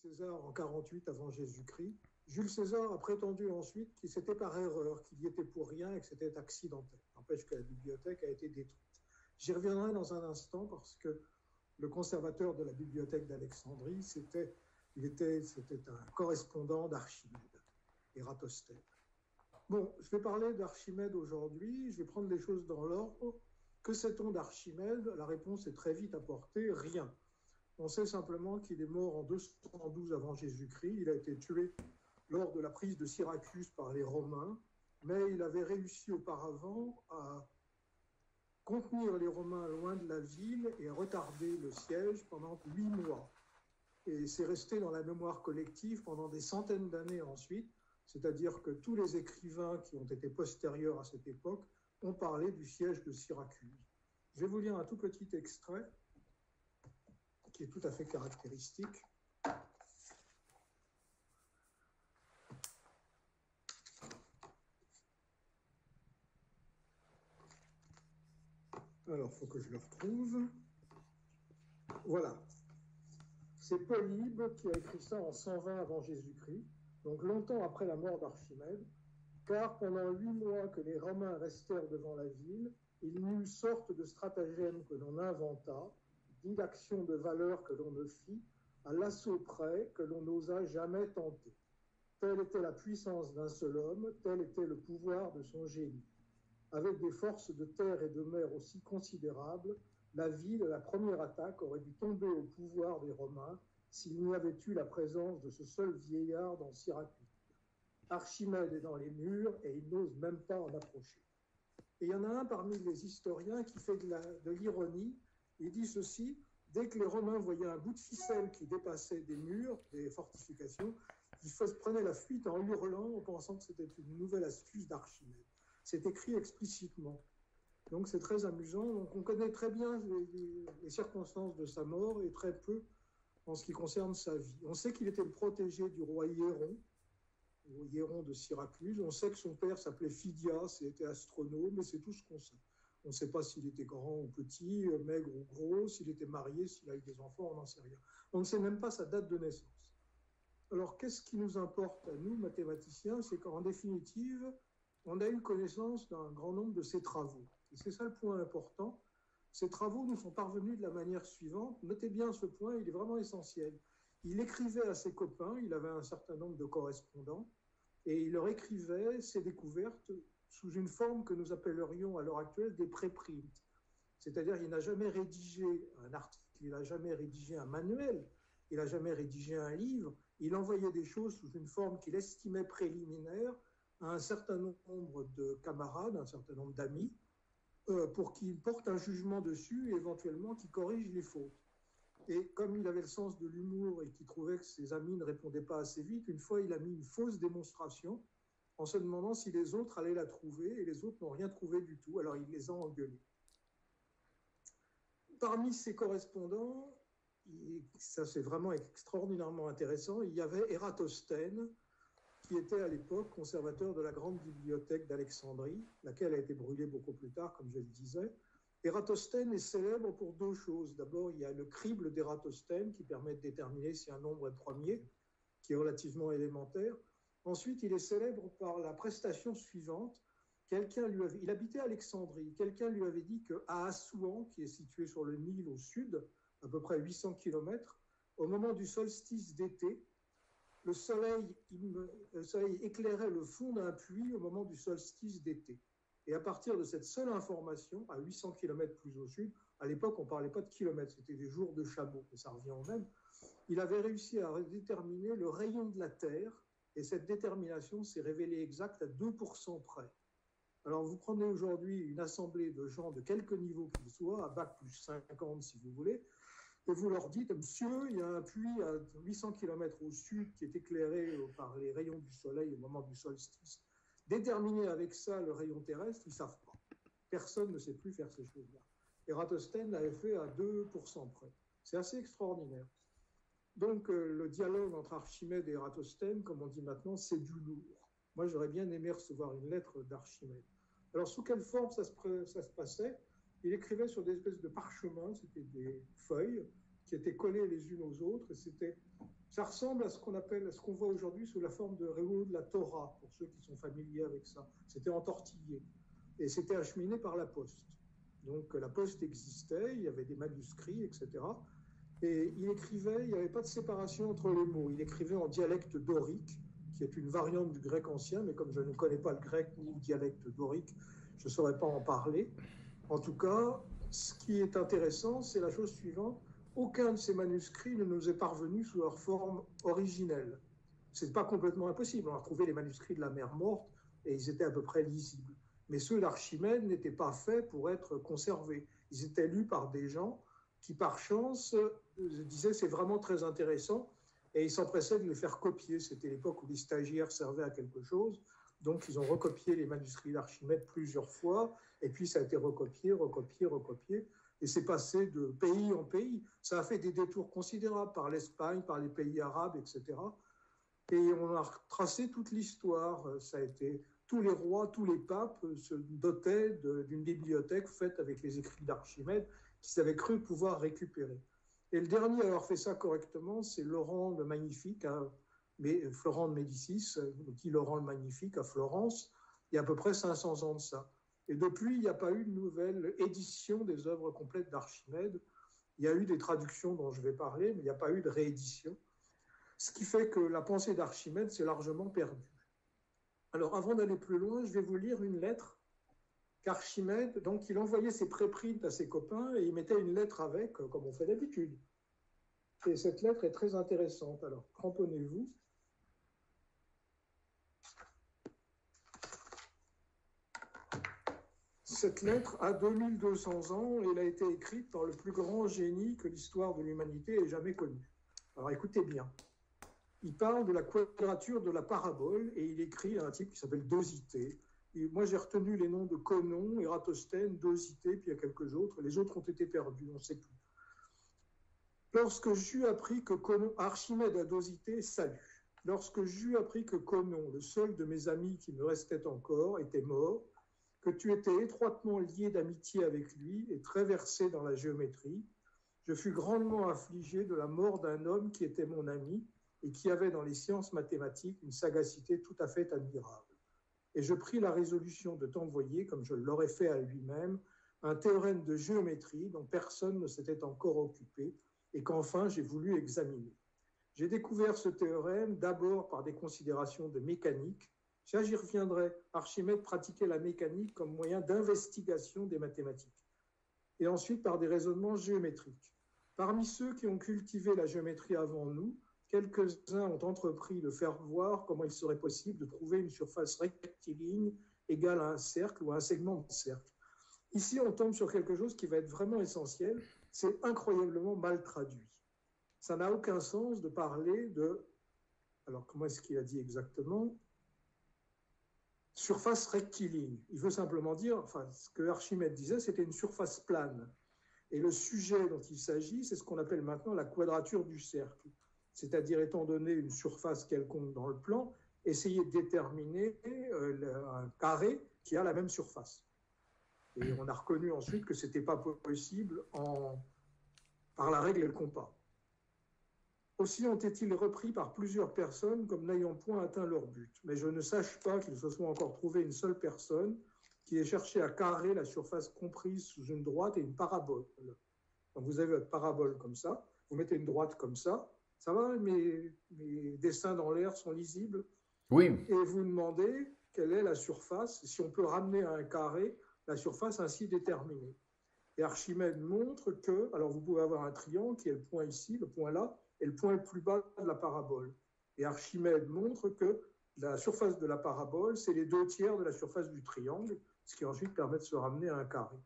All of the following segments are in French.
César en 48 avant Jésus-Christ. Jules César a prétendu ensuite que c'était par erreur, qu'il y était pour rien et que c'était accidentel. N'empêche que la bibliothèque a été détruite. J'y reviendrai dans un instant parce que le conservateur de la bibliothèque d'Alexandrie, c'était un correspondant d'Archimède, Ératosthène. Bon, je vais parler d'Archimède aujourd'hui, je vais prendre les choses dans l'ordre. Que sait-on d'Archimède? La réponse est très vite apportée, rien. On sait simplement qu'il est mort en 212 avant Jésus-Christ. Il a été tué lors de la prise de Syracuse par les Romains, mais il avait réussi auparavant à contenir les Romains loin de la ville et à retarder le siège pendant 8 mois. Et c'est resté dans la mémoire collective pendant des centaines d'années ensuite, c'est-à-dire que tous les écrivains qui ont été postérieurs à cette époque ont parlé du siège de Syracuse. Je vais vous lire un tout petit extrait qui est tout à fait caractéristique. Alors, il faut que je le retrouve. Voilà. C'est Polybe qui a écrit ça en 120 avant Jésus-Christ, donc longtemps après la mort d'Archimède, car pendant 8 mois que les Romains restèrent devant la ville, il n'y eut sorte de stratagème que l'on inventa, d'inaction de valeur que l'on ne fit, à l'assaut près que l'on n'osa jamais tenter. Telle était la puissance d'un seul homme, tel était le pouvoir de son génie. Avec des forces de terre et de mer aussi considérables, la ville, la première attaque, aurait dû tomber au pouvoir des Romains s'il n'y avait eu la présence de ce seul vieillard dans Syracuse. Archimède est dans les murs et il n'ose même pas en approcher. Et il y en a un parmi les historiens qui fait de l'ironie. Il dit ceci: dès que les Romains voyaient un bout de ficelle qui dépassait des murs, des fortifications, ils prenaient la fuite en hurlant en pensant que c'était une nouvelle astuce d'Archimède. C'est écrit explicitement. Donc c'est très amusant. Donc on connaît très bien les circonstances de sa mort et très peu en ce qui concerne sa vie. On sait qu'il était le protégé du roi Hieron de Syracuse. On sait que son père s'appelait Phidias et était astronome, mais c'est tout ce qu'on sait. On ne sait pas s'il était grand ou petit, maigre ou gros, s'il était marié, s'il a eu des enfants, on n'en sait rien. On ne sait même pas sa date de naissance. Alors qu'est-ce qui nous importe à nous, mathématiciens? C'est qu'en définitive, on a eu connaissance d'un grand nombre de ses travaux. Et c'est ça le point important. Ces travaux nous sont parvenus de la manière suivante. Notez bien ce point, il est vraiment essentiel. Il écrivait à ses copains, il avait un certain nombre de correspondants, et il leur écrivait ses découvertes sous une forme que nous appellerions à l'heure actuelle des préprints. C'est-à-dire qu'il n'a jamais rédigé un article, il n'a jamais rédigé un manuel, il n'a jamais rédigé un livre. Il envoyait des choses sous une forme qu'il estimait préliminaire à un certain nombre de camarades, un certain nombre d'amis, pour qu'ils portent un jugement dessus et éventuellement qu'ils corrigent les fautes. Et comme il avait le sens de l'humour et qu'il trouvait que ses amis ne répondaient pas assez vite, une fois il a mis une fausse démonstration en se demandant si les autres allaient la trouver, et les autres n'ont rien trouvé du tout, alors il les a engueulés. Parmi ses correspondants, ça c'est vraiment extraordinairement intéressant, il y avait Ératosthène, qui était à l'époque conservateur de la grande bibliothèque d'Alexandrie, laquelle a été brûlée beaucoup plus tard, comme je le disais. Ératosthène est célèbre pour deux choses. D'abord, il y a le crible d'Ératosthène qui permet de déterminer si un nombre est premier, qui est relativement élémentaire. Ensuite, il est célèbre par la prestation suivante. Il habitait à Alexandrie. Quelqu'un lui avait dit qu'à Assouan, qui est situé sur le Nil au sud, à peu près 800 km, au moment du solstice d'été, le soleil éclairait le fond d'un puits au moment du solstice d'été. Et à partir de cette seule information, à 800 km plus au sud, à l'époque, on ne parlait pas de kilomètres, c'était des jours de chameau, mais ça revient au même, il avait réussi à déterminer le rayon de la Terre, et cette détermination s'est révélée exacte à 2% près. Alors, vous prenez aujourd'hui une assemblée de gens de quelque niveau qu'ils soient, à bac plus 50 si vous voulez, et vous leur dites, monsieur, il y a un puits à 800 km au sud qui est éclairé par les rayons du soleil au moment du solstice. Déterminer avec ça le rayon terrestre, ils ne savent pas. Personne ne sait plus faire ces choses-là. Ératosthène l'avait fait à 2% près. C'est assez extraordinaire. Donc, le dialogue entre Archimède et Ératosthène, comme on dit maintenant, c'est du lourd. Moi, j'aurais bien aimé recevoir une lettre d'Archimède. Alors, sous quelle forme ça se passait? Il écrivait sur des espèces de parchemins, c'était des feuilles qui étaient collées les unes aux autres, et c'était Ça ressemble à ce qu'on voit aujourd'hui sous la forme de rouleau de la Torah, pour ceux qui sont familiers avec ça. C'était entortillé et c'était acheminé par la poste. Donc la poste existait, il y avait des manuscrits, etc. Et il écrivait, il n'y avait pas de séparation entre les mots. Il écrivait en dialecte dorique, qui est une variante du grec ancien, mais comme je ne connais pas le grec ou le dialecte dorique, je ne saurais pas en parler. En tout cas, ce qui est intéressant, c'est la chose suivante. Aucun de ces manuscrits ne nous est parvenu sous leur forme originelle. Ce n'est pas complètement impossible. On a retrouvé les manuscrits de la mer Morte et ils étaient à peu près lisibles. Mais ceux d'Archimède n'étaient pas faits pour être conservés. Ils étaient lus par des gens qui, par chance, disaient c'est vraiment très intéressant et ils s'empressaient de les faire copier. C'était l'époque où les stagiaires servaient à quelque chose. Donc, ils ont recopié les manuscrits d'Archimède plusieurs fois et puis ça a été recopié. Et c'est passé de pays en pays. Ça a fait des détours considérables par l'Espagne, par les pays arabes, etc. Et on a retracé toute l'histoire. Ça a été tous les rois, tous les papes se dotaient d'une bibliothèque faite avec les écrits d'Archimède qu'ils avaient cru pouvoir récupérer. Et le dernier à avoir fait ça correctement, c'est Laurent le Magnifique, Florent de Médicis, dit Laurent le Magnifique à Florence, il y a à peu près 500 ans de ça. Et depuis, il n'y a pas eu de nouvelle édition des œuvres complètes d'Archimède. Il y a eu des traductions dont je vais parler, mais il n'y a pas eu de réédition. Ce qui fait que la pensée d'Archimède s'est largement perdue. Alors, avant d'aller plus loin, je vais vous lire une lettre qu'Archimède, donc il envoyait ses préprints à ses copains et il mettait une lettre avec, comme on fait d'habitude. Et cette lettre est très intéressante. Alors, cramponnez-vous. Cette lettre a 2200 ans et elle a été écrite par le plus grand génie que l'histoire de l'humanité ait jamais connu. Alors écoutez bien. Il parle de la quadrature de la parabole et il écrit un type qui s'appelle Dosithée. Et moi, j'ai retenu les noms de Conon, Ératosthène, Dosithée, puis il y a quelques autres. Les autres ont été perdus, on ne sait plus. Lorsque j'eus appris que Conon, Archimède à Dosithée, salut. Lorsque j'eus appris que Conon, le seul de mes amis qui me restait encore, était mort, que tu étais étroitement lié d'amitié avec lui et très versé dans la géométrie, je fus grandement affligé de la mort d'un homme qui était mon ami et qui avait dans les sciences mathématiques une sagacité tout à fait admirable. Et je pris la résolution de t'envoyer, comme je l'aurais fait à lui-même, un théorème de géométrie dont personne ne s'était encore occupé et qu'enfin j'ai voulu examiner. J'ai découvert ce théorème d'abord par des considérations de mécanique. Ça, j'y reviendrai. Archimède pratiquait la mécanique comme moyen d'investigation des mathématiques. Et ensuite par des raisonnements géométriques. Parmi ceux qui ont cultivé la géométrie avant nous, quelques-uns ont entrepris de faire voir comment il serait possible de trouver une surface rectiligne égale à un cercle ou à un segment de cercle. Ici, on tombe sur quelque chose qui va être vraiment essentiel. C'est incroyablement mal traduit. Ça n'a aucun sens de parler de... Alors, comment est-ce qu'il a dit exactement ? Surface rectiligne. Il veut simplement dire, enfin, ce que Archimède disait, c'était une surface plane. Et le sujet dont il s'agit, c'est ce qu'on appelle maintenant la quadrature du cercle. C'est-à-dire, étant donné une surface quelconque dans le plan, essayer de déterminer un carré qui a la même surface. Et on a reconnu ensuite que ce n'était pas possible par la règle et le compas. Aussi ont-ils repris par plusieurs personnes comme n'ayant point atteint leur but. Mais je ne sache pas qu'il se soit encore trouvé une seule personne qui ait cherché à carrer la surface comprise sous une droite et une parabole. Donc vous avez votre parabole comme ça, vous mettez une droite comme ça va, mes dessins dans l'air sont lisibles. Oui. Et vous demandez quelle est la surface, si on peut ramener à un carré la surface ainsi déterminée. Et Archimède montre que, alors vous pouvez avoir un triangle qui est le point ici, le point là, et le point le plus bas de la parabole. Et Archimède montre que la surface de la parabole, c'est les 2/3 de la surface du triangle, ce qui ensuite permet de se ramener à un carré.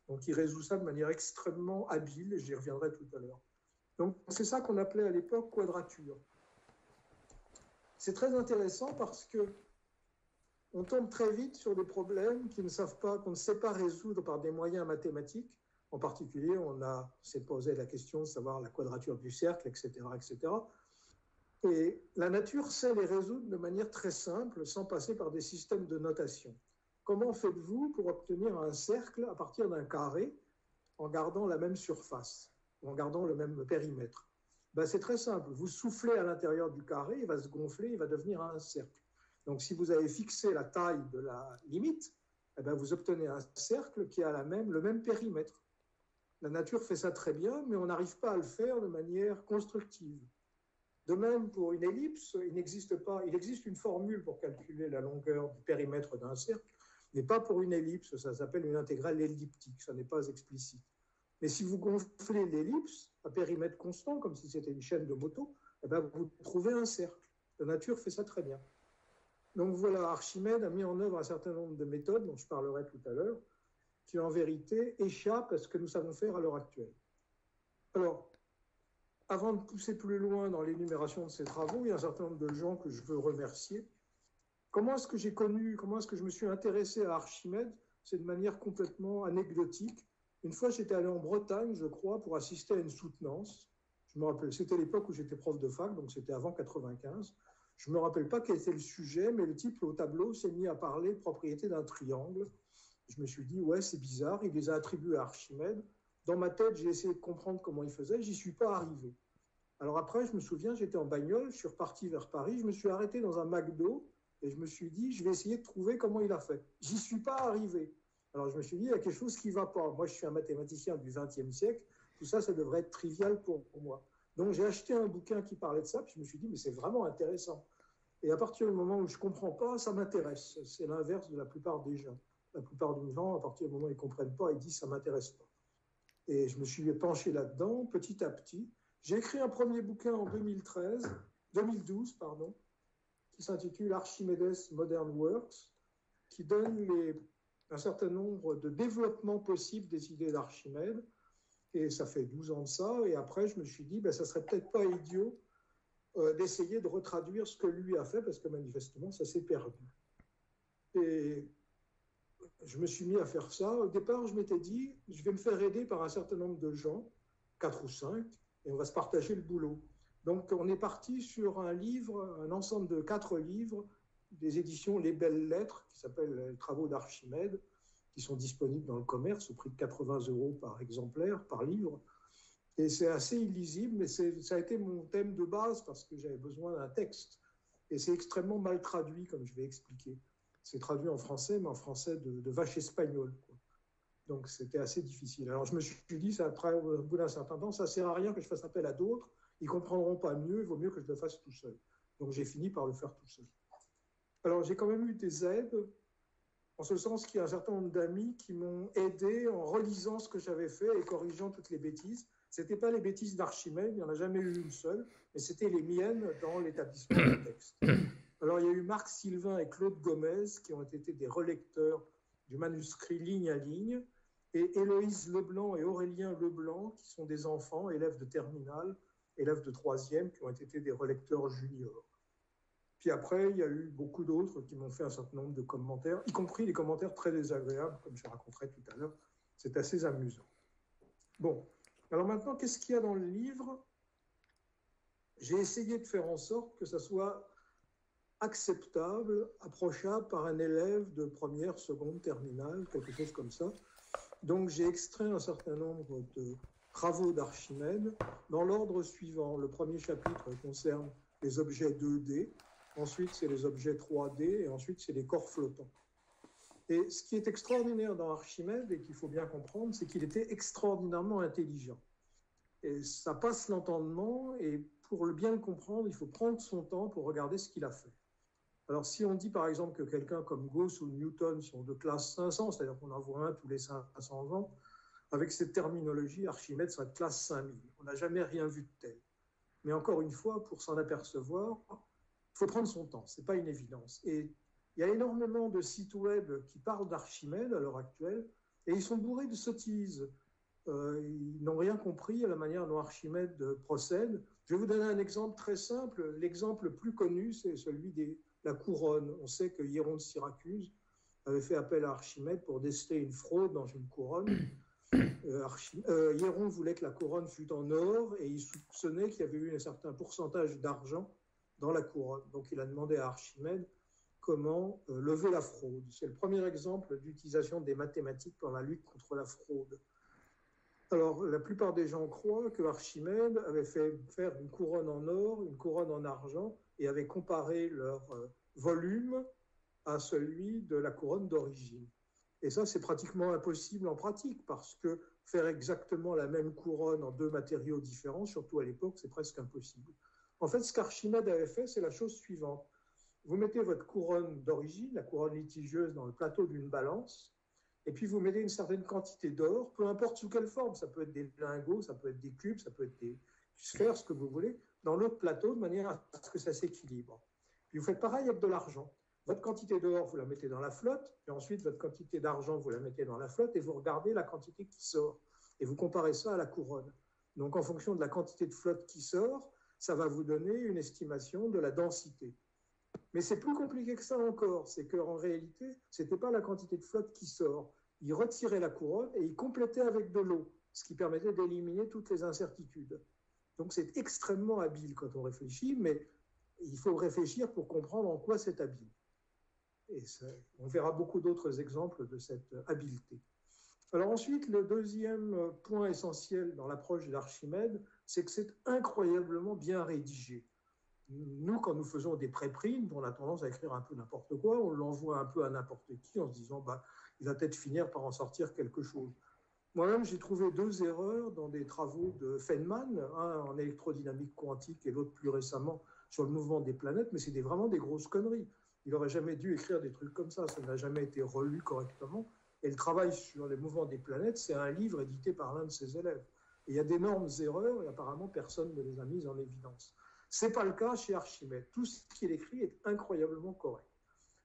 Donc il résout ça de manière extrêmement habile, et j'y reviendrai tout à l'heure. Donc c'est ça qu'on appelait à l'époque quadrature. C'est très intéressant parce que on tombe très vite sur des problèmes qu'on ne sait pas résoudre par des moyens mathématiques. En particulier, on s'est posé la question de savoir la quadrature du cercle, etc., etc. Et la nature sait les résoudre de manière très simple, sans passer par des systèmes de notation. Comment faites-vous pour obtenir un cercle à partir d'un carré en gardant la même surface, en gardant le même périmètre ? Ben, c'est très simple. Vous soufflez à l'intérieur du carré, il va se gonfler, il va devenir un cercle. Donc, si vous avez fixé la taille de la limite, eh ben, vous obtenez un cercle qui a le même périmètre. La nature fait ça très bien, mais on n'arrive pas à le faire de manière constructive. De même, pour une ellipse, il existe une formule pour calculer la longueur du périmètre d'un cercle, mais pas pour une ellipse, ça s'appelle une intégrale elliptique, ça n'est pas explicite. Mais si vous gonflez l'ellipse à périmètre constant, comme si c'était une chaîne de moto, eh ben vous trouvez un cercle. La nature fait ça très bien. Donc voilà, Archimède a mis en œuvre un certain nombre de méthodes, dont je parlerai tout à l'heure, qui en vérité échappent à ce que nous savons faire à l'heure actuelle. Alors, avant de pousser plus loin dans l'énumération de ces travaux, il y a un certain nombre de gens que je veux remercier. Comment est-ce que je me suis intéressé à Archimède? C'est de manière complètement anecdotique. Une fois, j'étais allé en Bretagne, je crois, pour assister à une soutenance. Je me rappelle, c'était l'époque où j'étais prof de fac, donc c'était avant 95. Je ne me rappelle pas quel était le sujet, mais le type au tableau s'est mis à parler de propriété d'un triangle. Je me suis dit, ouais, c'est bizarre, il les a attribués à Archimède. Dans ma tête, j'ai essayé de comprendre comment il faisait, j'y suis pas arrivé. Alors après, je me souviens, j'étais en bagnole, je suis reparti vers Paris, je me suis arrêté dans un McDo et je me suis dit, je vais essayer de trouver comment il a fait. J'y suis pas arrivé. Alors je me suis dit, il y a quelque chose qui ne va pas. Moi, je suis un mathématicien du XXe siècle, tout ça, ça devrait être trivial pour moi. Donc j'ai acheté un bouquin qui parlait de ça, puis je me suis dit, mais c'est vraiment intéressant. Et à partir du moment où je ne comprends pas, ça m'intéresse. C'est l'inverse de la plupart des gens. La plupart des gens, à partir du moment où ils ne comprennent pas, ils disent, ça ne m'intéresse pas. Et je me suis penché là-dedans, petit à petit. J'ai écrit un premier bouquin en 2012, qui s'intitule Archimedes Modern Works, qui donne un certain nombre de développements possibles des idées d'Archimède. Et ça fait 12 ans de ça. Et après, je me suis dit, ça serait peut-être pas idiot d'essayer de retraduire ce que lui a fait, parce que manifestement, ça s'est perdu. Et je me suis mis à faire ça. Au départ, je m'étais dit, je vais me faire aider par un certain nombre de gens, 4 ou 5, et on va se partager le boulot. Donc, on est parti sur un livre, un ensemble de 4 livres, des éditions Les Belles Lettres, qui s'appellent Les Travaux d'Archimède, qui sont disponibles dans le commerce au prix de 80 € par exemplaire, par livre. Et c'est assez illisible, mais ça a été mon thème de base parce que j'avais besoin d'un texte. Et c'est extrêmement mal traduit, comme je vais expliquer. C'est traduit en français, mais en français de vache espagnole, quoi. Donc c'était assez difficile. Alors je me suis dit, après, au bout d'un certain temps, ça ne sert à rien que je fasse appel à d'autres. Ils ne comprendront pas mieux, il vaut mieux que je le fasse tout seul. Donc j'ai fini par le faire tout seul. Alors j'ai quand même eu des aides, en ce sens qu'il y a un certain nombre d'amis qui m'ont aidé en relisant ce que j'avais fait et corrigeant toutes les bêtises. Ce n'étaient pas les bêtises d'Archimède, il n'y en a jamais eu une seule, mais c'était les miennes dans l'établissement du texte. Alors il y a eu Marc Sylvain et Claude Gomez qui ont été des relecteurs du manuscrit ligne à ligne, et Héloïse Leblanc et Aurélien Leblanc, qui sont des enfants, élèves de terminale, élèves de troisième, qui ont été des relecteurs juniors. Puis après, il y a eu beaucoup d'autres qui m'ont fait un certain nombre de commentaires, y compris des commentaires très désagréables, comme je raconterai tout à l'heure. C'est assez amusant. Bon, alors maintenant, qu'est-ce qu'il y a dans le livre? J'ai essayé de faire en sorte que ça soit acceptable, approchable par un élève de première, seconde, terminale, quelque chose comme ça. Donc j'ai extrait un certain nombre de travaux d'Archimède dans l'ordre suivant. Le premier chapitre concerne les objets 2D, ensuite c'est les objets 3D, et ensuite c'est les corps flottants. Et ce qui est extraordinaire dans Archimède, et qu'il faut bien comprendre, c'est qu'il était extraordinairement intelligent. Et ça passe l'entendement, et pour bien le comprendre, il faut prendre son temps pour regarder ce qu'il a fait. Alors, si on dit par exemple que quelqu'un comme Gauss ou Newton sont de classe 500, c'est-à-dire qu'on en voit un tous les 500 ans, avec cette terminologie, Archimède serait de classe 5000. On n'a jamais rien vu de tel. Mais encore une fois, pour s'en apercevoir, il faut prendre son temps, ce n'est pas une évidence. Et il y a énormément de sites web qui parlent d'Archimède à l'heure actuelle, et ils sont bourrés de sottises. Ils n'ont rien compris à la manière dont Archimède procède. Je vais vous donner un exemple très simple. L'exemple le plus connu, c'est celui de la couronne. On sait que Hieron de Syracuse avait fait appel à Archimède pour déceler une fraude dans une couronne. Hieron voulait que la couronne fût en or et il soupçonnait qu'il y avait eu un certain pourcentage d'argent dans la couronne. Donc il a demandé à Archimède comment lever la fraude. C'est le premier exemple d'utilisation des mathématiques pour la lutte contre la fraude. Alors, la plupart des gens croient que Archimède avait fait faire une couronne en or, une couronne en argent, et avait comparé leur volume à celui de la couronne d'origine. Et ça, c'est pratiquement impossible en pratique, parce que faire exactement la même couronne en deux matériaux différents, surtout à l'époque, c'est presque impossible. En fait, ce qu'Archimède avait fait, c'est la chose suivante. Vous mettez votre couronne d'origine, la couronne litigieuse, dans le plateau d'une balance, et puis vous mettez une certaine quantité d'or, peu importe sous quelle forme, ça peut être des lingots, ça peut être des cubes, ça peut être des sphères, ce que vous voulez, dans l'autre plateau, de manière à ce que ça s'équilibre. Puis vous faites pareil avec de l'argent. Votre quantité d'or, vous la mettez dans la flotte, et ensuite votre quantité d'argent, vous la mettez dans la flotte, et vous regardez la quantité qui sort. Et vous comparez ça à la couronne. Donc en fonction de la quantité de flotte qui sort, ça va vous donner une estimation de la densité. Mais c'est plus compliqué que ça encore, c'est qu'en réalité, ce n'était pas la quantité de flotte qui sort. Il retirait la couronne et il complétait avec de l'eau, ce qui permettait d'éliminer toutes les incertitudes. Donc c'est extrêmement habile quand on réfléchit, mais il faut réfléchir pour comprendre en quoi c'est habile. Et ça, on verra beaucoup d'autres exemples de cette habileté. Alors ensuite, le deuxième point essentiel dans l'approche d'Archimède, c'est que c'est incroyablement bien rédigé. Nous, quand nous faisons des préprints, on a tendance à écrire un peu n'importe quoi, on l'envoie un peu à n'importe qui en se disant bah, il va peut-être finir par en sortir quelque chose. Moi-même, j'ai trouvé deux erreurs dans des travaux de Feynman, un en électrodynamique quantique et l'autre plus récemment sur le mouvement des planètes, mais c'est vraiment des grosses conneries. Il n'aurait jamais dû écrire des trucs comme ça n'a jamais été relu correctement. Et le travail sur les mouvements des planètes, c'est un livre édité par l'un de ses élèves. Et il y a d'énormes erreurs et apparemment personne ne les a mises en évidence. Ce n'est pas le cas chez Archimède. Tout ce qu'il écrit est incroyablement correct.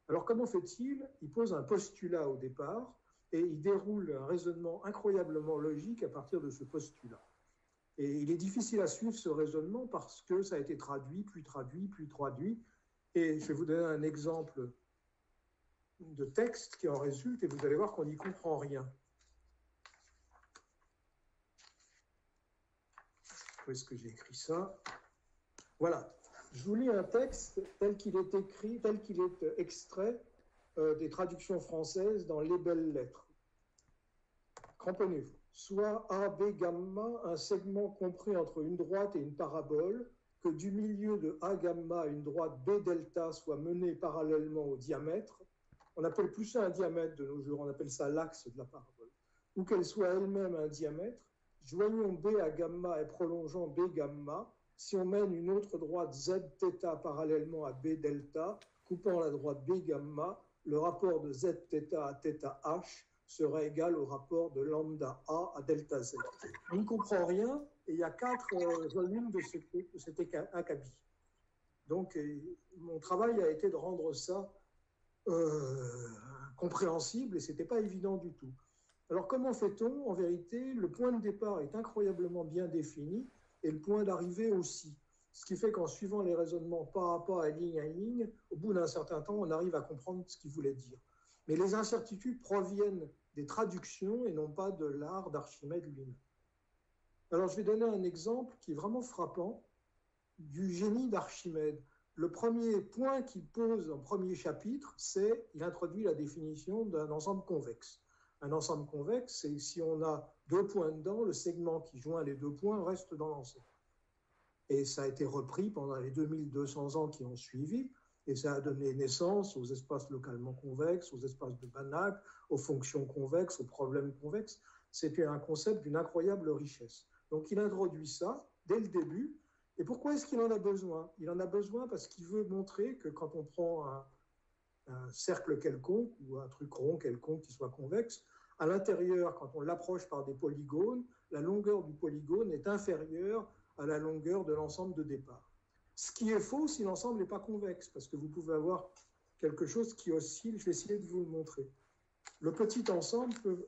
Alors comment fait-il? Il pose un postulat au départ et il déroule un raisonnement incroyablement logique à partir de ce postulat. Et il est difficile à suivre ce raisonnement parce que ça a été traduit, puis traduit, puis traduit. Et je vais vous donner un exemple de texte qui en résulte et vous allez voir qu'on n'y comprend rien. Où est-ce que j'ai écrit ça? Voilà. Je vous lis un texte tel qu'il est écrit, tel qu'il est extrait des traductions françaises dans Les Belles Lettres. Cramponnez-vous. Soit AB gamma, un segment compris entre une droite et une parabole, que du milieu de A gamma une droite B delta soit menée parallèlement au diamètre. On appelle plus ça un diamètre de nos jours, on appelle ça l'axe de la parabole. Ou qu'elle soit elle-même un diamètre, joignons B à gamma et prolongeons B gamma. Si on mène une autre droite Z θ parallèlement à B delta, coupant la droite B gamma, le rapport de Z θ à θ H serait égal au rapport de lambda A à delta Z. On ne comprend rien et il y a 4 volumes de cet acabit. Donc mon travail a été de rendre ça compréhensible et ce n'était pas évident du tout. Alors comment fait-on? En vérité, le point de départ est incroyablement bien défini et le point d'arrivée aussi. Ce qui fait qu'en suivant les raisonnements pas à pas, ligne à ligne, au bout d'un certain temps, on arrive à comprendre ce qu'il voulait dire. Mais les incertitudes proviennent des traductions et non pas de l'art d'Archimède lui-même. Alors je vais donner un exemple qui est vraiment frappant du génie d'Archimède. Le premier point qu'il pose en premier chapitre, c'est qu'il introduit la définition d'un ensemble convexe. Un ensemble convexe, c'est si on a deux points dedans, le segment qui joint les deux points reste dans l'ensemble. Et ça a été repris pendant les 2200 ans qui ont suivi, et ça a donné naissance aux espaces localement convexes, aux espaces de Banach, aux fonctions convexes, aux problèmes convexes. C'était un concept d'une incroyable richesse. Donc il introduit ça dès le début. Et pourquoi est-ce qu'il en a besoin? Il en a besoin parce qu'il veut montrer que quand on prend un cercle quelconque ou un truc rond quelconque qui soit convexe, à l'intérieur, quand on l'approche par des polygones, la longueur du polygone est inférieure à la longueur de l'ensemble de départ. Ce qui est faux si l'ensemble n'est pas convexe, parce que vous pouvez avoir quelque chose qui oscille. Je vais essayer de vous le montrer. Le petit ensemble peut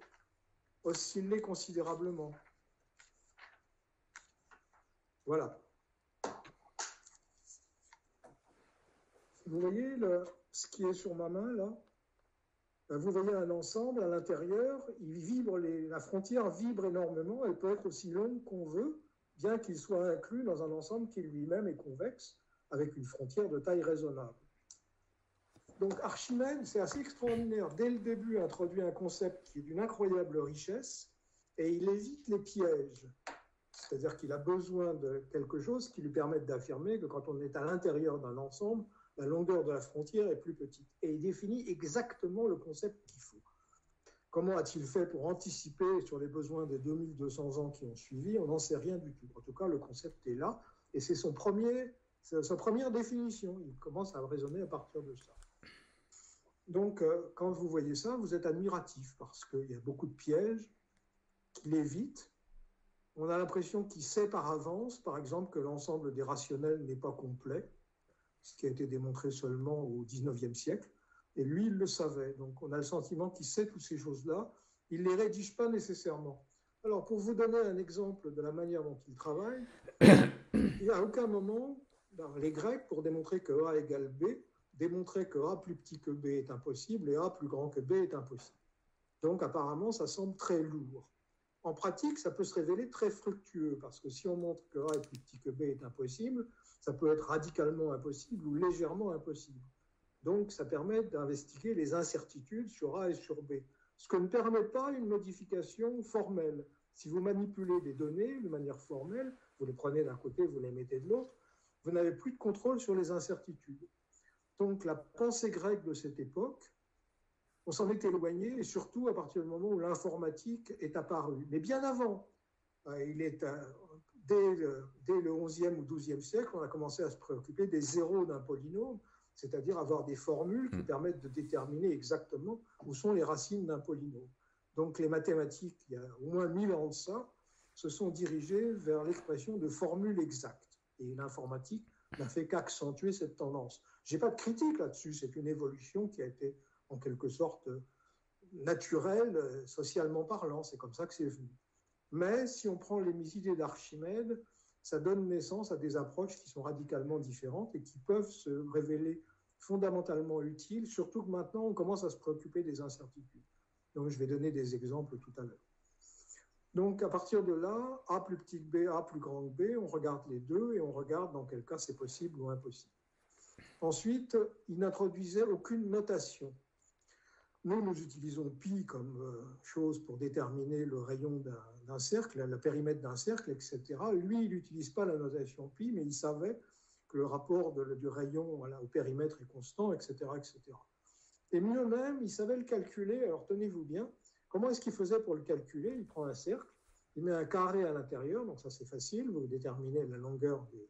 osciller considérablement. Voilà. Vous voyez ce qui est sur ma main, là? Vous voyez un ensemble à l'intérieur, la frontière vibre énormément, elle peut être aussi longue qu'on veut, bien qu'il soit inclus dans un ensemble qui lui-même est convexe, avec une frontière de taille raisonnable. Donc Archimède, c'est assez extraordinaire. Dès le début, introduit un concept qui est d'une incroyable richesse, et il évite les pièges. C'est-à-dire qu'il a besoin de quelque chose qui lui permette d'affirmer que quand on est à l'intérieur d'un ensemble, la longueur de la frontière est plus petite. Et il définit exactement le concept qu'il faut. Comment a-t-il fait pour anticiper sur les besoins des 2200 ans qui ont suivi? On n'en sait rien du tout. En tout cas, le concept est là, et c'est sa première définition. Il commence à raisonner à partir de ça. Donc, quand vous voyez ça, vous êtes admiratif, parce qu'il y a beaucoup de pièges qu'il évite. On a l'impression qu'il sait par avance, par exemple, que l'ensemble des rationnels n'est pas complet, ce qui a été démontré seulement au XIXe siècle. Et lui, il le savait. Donc, on a le sentiment qu'il sait toutes ces choses-là. Il ne les rédige pas nécessairement. Alors, pour vous donner un exemple de la manière dont il travaille, il n'y a aucun moment, les Grecs, pour démontrer que A égale B, démontraient que A plus petit que B est impossible et A plus grand que B est impossible. Donc, apparemment, ça semble très lourd. En pratique, ça peut se révéler très fructueux, parce que si on montre que A est plus petit que B est impossible, ça peut être radicalement impossible ou légèrement impossible. Donc, ça permet d'investiguer les incertitudes sur A et sur B, ce que ne permet pas une modification formelle. Si vous manipulez des données de manière formelle, vous les prenez d'un côté, vous les mettez de l'autre, vous n'avez plus de contrôle sur les incertitudes. Donc, la pensée grecque de cette époque, on s'en est éloigné, et surtout à partir du moment où l'informatique est apparue. Mais bien avant, dès le XIe ou XIIe siècle, on a commencé à se préoccuper des zéros d'un polynôme, c'est-à-dire avoir des formules qui permettent de déterminer exactement où sont les racines d'un polynôme. Donc les mathématiques, il y a au moins 1000 ans de ça, se sont dirigées vers l'expression de formules exactes. Et l'informatique n'a fait qu'accentuer cette tendance. Je n'ai pas de critique là-dessus, c'est une évolution qui a été en quelque sorte naturelle, socialement parlant, c'est comme ça que c'est venu. Mais si on prend les idées d'Archimède, ça donne naissance à des approches qui sont radicalement différentes et qui peuvent se révéler fondamentalement utiles, surtout que maintenant on commence à se préoccuper des incertitudes. Donc je vais donner des exemples tout à l'heure. Donc à partir de là, A plus petit que B, A plus grand que B, on regarde les deux et on regarde dans quel cas c'est possible ou impossible. Ensuite, il n'introduisait aucune notation. Nous utilisons pi comme chose pour déterminer le rayon d'un cercle, le périmètre d'un cercle, etc. Lui, il n'utilise pas la notation pi, mais il savait que le rapport du rayon au périmètre est constant, etc., etc. Et mieux même, il savait le calculer. Alors, tenez-vous bien, comment est-ce qu'il faisait pour le calculer? Il prend un cercle, il met un carré à l'intérieur, donc ça c'est facile, vous déterminez la longueur des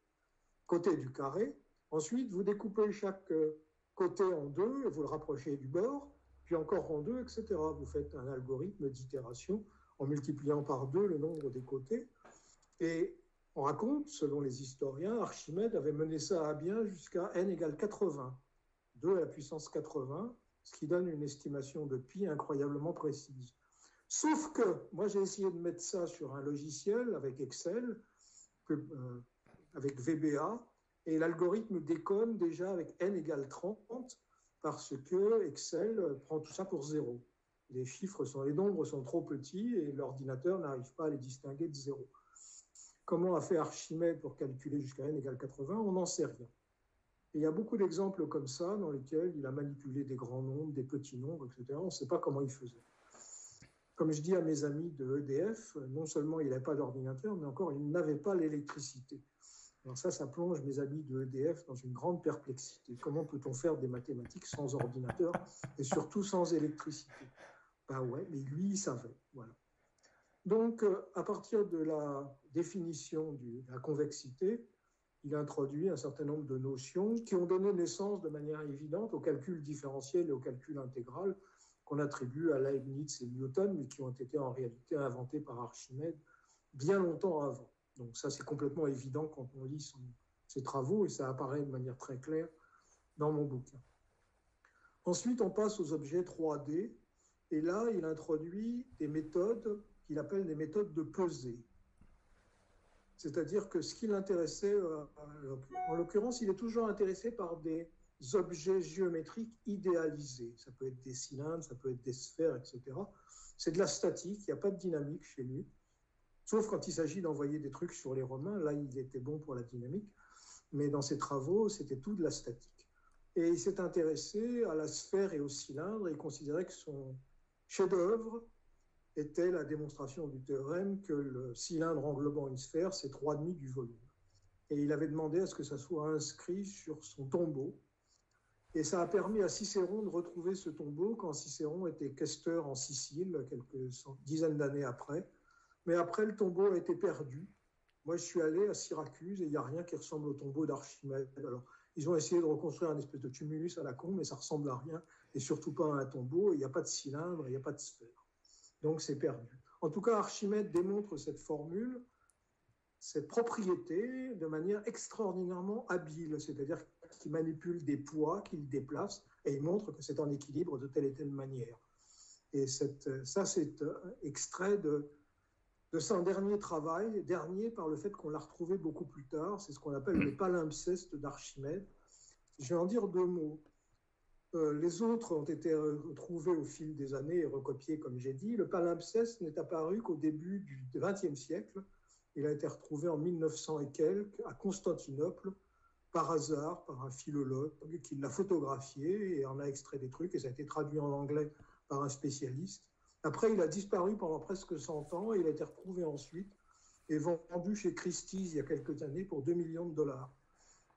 côtés du carré. Ensuite, vous découpez chaque côté en deux, et vous le rapprochez du bord, puis encore en deux, etc. Vous faites un algorithme d'itération en multipliant par deux le nombre des côtés. Et on raconte, selon les historiens, Archimède avait mené ça à bien jusqu'à n égale 80, 2 à la puissance 80, ce qui donne une estimation de pi incroyablement précise. Sauf que, moi j'ai essayé de mettre ça sur un logiciel avec Excel, avec VBA, et l'algorithme déconne déjà avec n égale 30, parce que Excel prend tout ça pour zéro. Les nombres sont trop petits et l'ordinateur n'arrive pas à les distinguer de zéro. Comment a fait Archimède pour calculer jusqu'à n égale 80? On n'en sait rien. Et il y a beaucoup d'exemples comme ça dans lesquels il a manipulé des grands nombres, des petits nombres, etc. On ne sait pas comment il faisait. Comme je dis à mes amis de EDF, non seulement il n'avait pas d'ordinateur, mais encore il n'avait pas l'électricité. Alors ça plonge mes amis de EDF dans une grande perplexité. Comment peut-on faire des mathématiques sans ordinateur et surtout sans électricité? Ben ouais, mais lui, il savait. Voilà. Donc, à partir de la définition de la convexité, il a introduit un certain nombre de notions qui ont donné naissance de manière évidente au calcul différentiel et au calcul intégral qu'on attribue à Leibniz et Newton, mais qui ont été en réalité inventés par Archimède bien longtemps avant. Donc ça, c'est complètement évident quand on lit ses travaux, et ça apparaît de manière très claire dans mon bouquin. Ensuite, on passe aux objets 3D, et là, il introduit des méthodes qu'il appelle des méthodes de pesée. C'est-à-dire que ce qui l'intéressait, en l'occurrence, il est toujours intéressé par des objets géométriques idéalisés. Ça peut être des cylindres, ça peut être des sphères, etc. C'est de la statique, il n'y a pas de dynamique chez lui. Sauf quand il s'agit d'envoyer des trucs sur les Romains, là il était bon pour la dynamique, mais dans ses travaux, c'était tout de la statique. Et il s'est intéressé à la sphère et au cylindre, et il considérait que son chef-d'œuvre était la démonstration du théorème que le cylindre englobant une sphère, c'est 3,5 du volume. Et il avait demandé à ce que ça soit inscrit sur son tombeau. Et ça a permis à Cicéron de retrouver ce tombeau quand Cicéron était questeur en Sicile, quelques dizaines d'années après. Mais après, le tombeau a été perdu. Moi, je suis allé à Syracuse et il n'y a rien qui ressemble au tombeau d'Archimède. Alors, ils ont essayé de reconstruire un espèce de tumulus à la con, mais ça ressemble à rien, et surtout pas à un tombeau. Il n'y a pas de cylindre, il n'y a pas de sphère. Donc, c'est perdu. En tout cas, Archimède démontre cette formule, cette propriété, de manière extraordinairement habile, c'est-à-dire qu'il manipule des poids, qu'il déplace, et il montre que c'est en équilibre de telle et telle manière. Et ça, c'est extrait de son dernier travail, dernier par le fait qu'on l'a retrouvé beaucoup plus tard, c'est ce qu'on appelle le palimpseste d'Archimède. Je vais en dire 2 mots. Les autres ont été retrouvés au fil des années et recopiés, comme j'ai dit. Le palimpseste n'est apparu qu'au début du XXe siècle. Il a été retrouvé en 1900 et quelques à Constantinople, par hasard, par un philologue qui l'a photographié et en a extrait des trucs, et ça a été traduit en anglais par un spécialiste. Après, il a disparu pendant presque 100 ans et il a été retrouvé ensuite et vendu chez Christie's il y a quelques années pour 2 millions de dollars.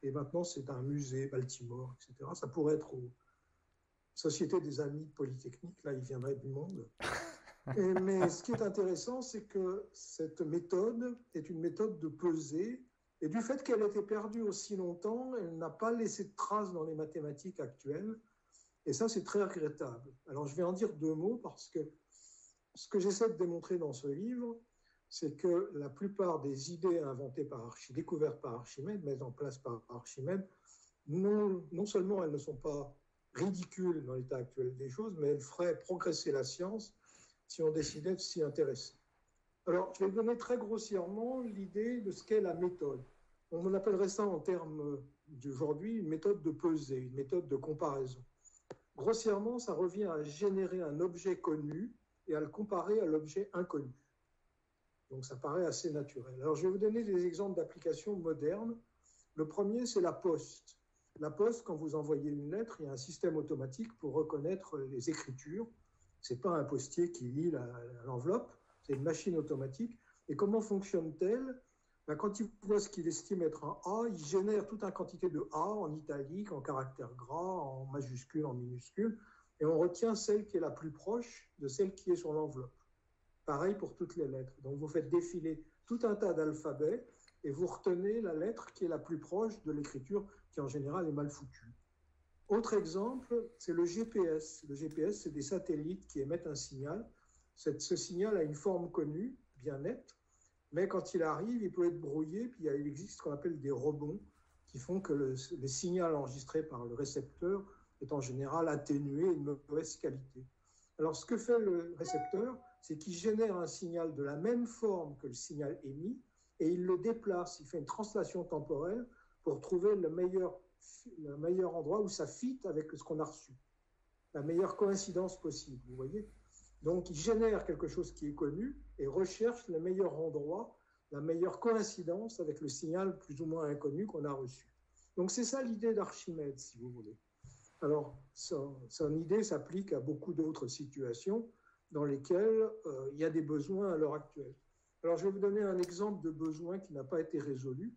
Et maintenant, c'est un musée, Baltimore, etc. Ça pourrait être aux Sociétés des Amis Polytechniques, là, il viendrait du monde. Mais ce qui est intéressant, c'est que cette méthode est une méthode de pesée, et du fait qu'elle ait été perdue aussi longtemps, elle n'a pas laissé de traces dans les mathématiques actuelles, et ça, c'est très regrettable. Alors, je vais en dire 2 mots, parce que ce que j'essaie de démontrer dans ce livre, c'est que la plupart des idées inventées découvertes par Archimède, mises en place par Archimède, non seulement elles ne sont pas ridicules dans l'état actuel des choses, mais elles feraient progresser la science si on décidait de s'y intéresser. Alors, je vais donner très grossièrement l'idée de ce qu'est la méthode. On appellerait ça en termes d'aujourd'hui une méthode de pesée, une méthode de comparaison. Grossièrement, ça revient à générer un objet connu et à le comparer à l'objet inconnu. Donc ça paraît assez naturel. Alors je vais vous donner des exemples d'applications modernes. Le premier, c'est la poste. La poste, quand vous envoyez une lettre, il y a un système automatique pour reconnaître les écritures. Ce n'est pas un postier qui lit l'enveloppe, c'est une machine automatique. Et comment fonctionne-t-elle ? Quand il voit ce qu'il estime être un A, il génère toute une quantité de A en italique, en caractère gras, en majuscule, en minuscule, et on retient celle qui est la plus proche de celle qui est sur l'enveloppe. Pareil pour toutes les lettres. Donc vous faites défiler tout un tas d'alphabets et vous retenez la lettre qui est la plus proche de l'écriture, qui en général est mal foutue. Autre exemple, c'est le GPS. Le GPS, c'est des satellites qui émettent un signal. Ce signal a une forme connue, bien nette, mais quand il arrive, il peut être brouillé, puis il existe ce qu'on appelle des rebonds qui font que le signal enregistré par le récepteur est en général atténué et de mauvaise qualité. Alors, ce que fait le récepteur, c'est qu'il génère un signal de la même forme que le signal émis et il le déplace, il fait une translation temporelle pour trouver le meilleur endroit où ça fit avec ce qu'on a reçu, la meilleure coïncidence possible, vous voyez ? Donc, il génère quelque chose qui est connu et recherche le meilleur endroit, la meilleure coïncidence avec le signal plus ou moins inconnu qu'on a reçu. Donc, c'est ça l'idée d'Archimède, si vous voulez. Alors, son idée s'applique à beaucoup d'autres situations dans lesquelles il y a des besoins à l'heure actuelle. Alors, je vais vous donner un exemple de besoin qui n'a pas été résolu.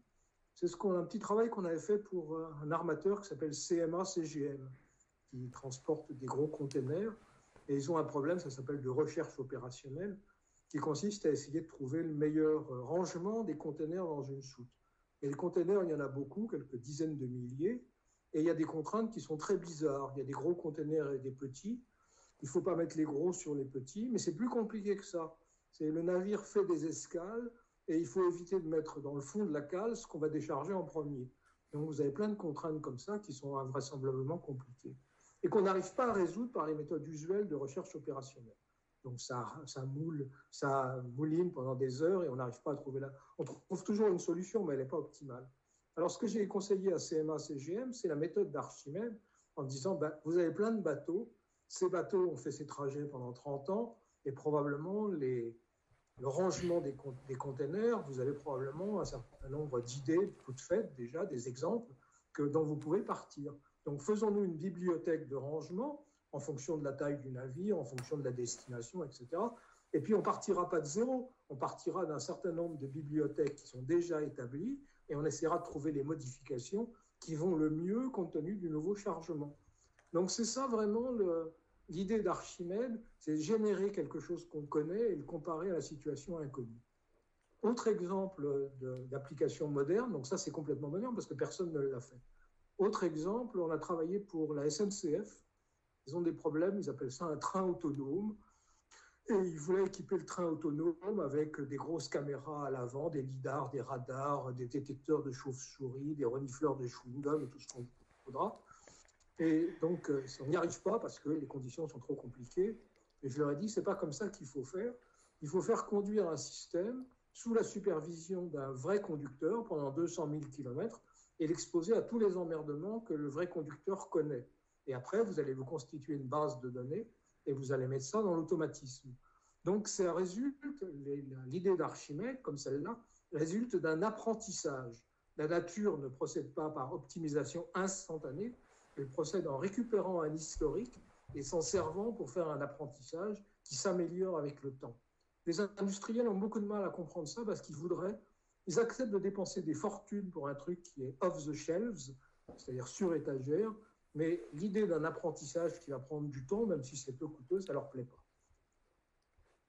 C'est un petit travail qu'on avait fait pour un armateur qui s'appelle CMA-CGM, qui transporte des gros containers. Et ils ont un problème, ça s'appelle de recherche opérationnelle, qui consiste à essayer de trouver le meilleur rangement des containers dans une soute. Et les containers, il y en a beaucoup, quelques dizaines de milliers, et il y a des contraintes qui sont très bizarres. Il y a des gros containers et des petits. Il ne faut pas mettre les gros sur les petits, mais c'est plus compliqué que ça. Le navire fait des escales, et il faut éviter de mettre dans le fond de la cale ce qu'on va décharger en premier. Donc vous avez plein de contraintes comme ça qui sont invraisemblablement compliquées et qu'on n'arrive pas à résoudre par les méthodes usuelles de recherche opérationnelle. Donc ça mouline pendant des heures et on n'arrive pas à trouver On trouve toujours une solution, mais elle n'est pas optimale. Alors ce que j'ai conseillé à CMA-CGM, c'est la méthode d'Archimède en disant, vous avez plein de bateaux, ces bateaux ont fait ces trajets pendant 30 ans et probablement le rangement des containers, vous avez probablement un certain nombre d'idées toutes faites déjà, des exemples dont vous pouvez partir. Donc, faisons-nous une bibliothèque de rangement en fonction de la taille du navire, en fonction de la destination, etc. Et puis, on ne partira pas de zéro, on partira d'un certain nombre de bibliothèques qui sont déjà établies et on essaiera de trouver les modifications qui vont le mieux compte tenu du nouveau chargement. Donc, c'est ça vraiment l'idée d'Archimède, c'est générer quelque chose qu'on connaît et le comparer à la situation inconnue. Autre exemple d'application moderne, donc ça c'est complètement moderne parce que personne ne l'a fait. Autre exemple, on a travaillé pour la SNCF. Ils ont des problèmes, ils appellent ça un train autonome. Et ils voulaient équiper le train autonome avec des grosses caméras à l'avant, des lidars, des radars, des détecteurs de chauves-souris, des renifleurs de chewing-gum et tout ce qu'on voudra. Et donc, on n'y arrive pas parce que les conditions sont trop compliquées. Et je leur ai dit, c'est pas comme ça qu'il faut faire. Il faut faire conduire un système sous la supervision d'un vrai conducteur pendant 200 000 km et l'exposer à tous les emmerdements que le vrai conducteur connaît. Et après, vous allez vous constituer une base de données et vous allez mettre ça dans l'automatisme. Donc, ça résulte, l'idée d'Archimède, comme celle-là, résulte d'un apprentissage. La nature ne procède pas par optimisation instantanée, elle procède en récupérant un historique et s'en servant pour faire un apprentissage qui s'améliore avec le temps. Les industriels ont beaucoup de mal à comprendre ça parce ils acceptent de dépenser des fortunes pour un truc qui est off the shelves, c'est-à-dire sur étagère, mais l'idée d'un apprentissage qui va prendre du temps, même si c'est peu coûteux, ça ne leur plaît pas.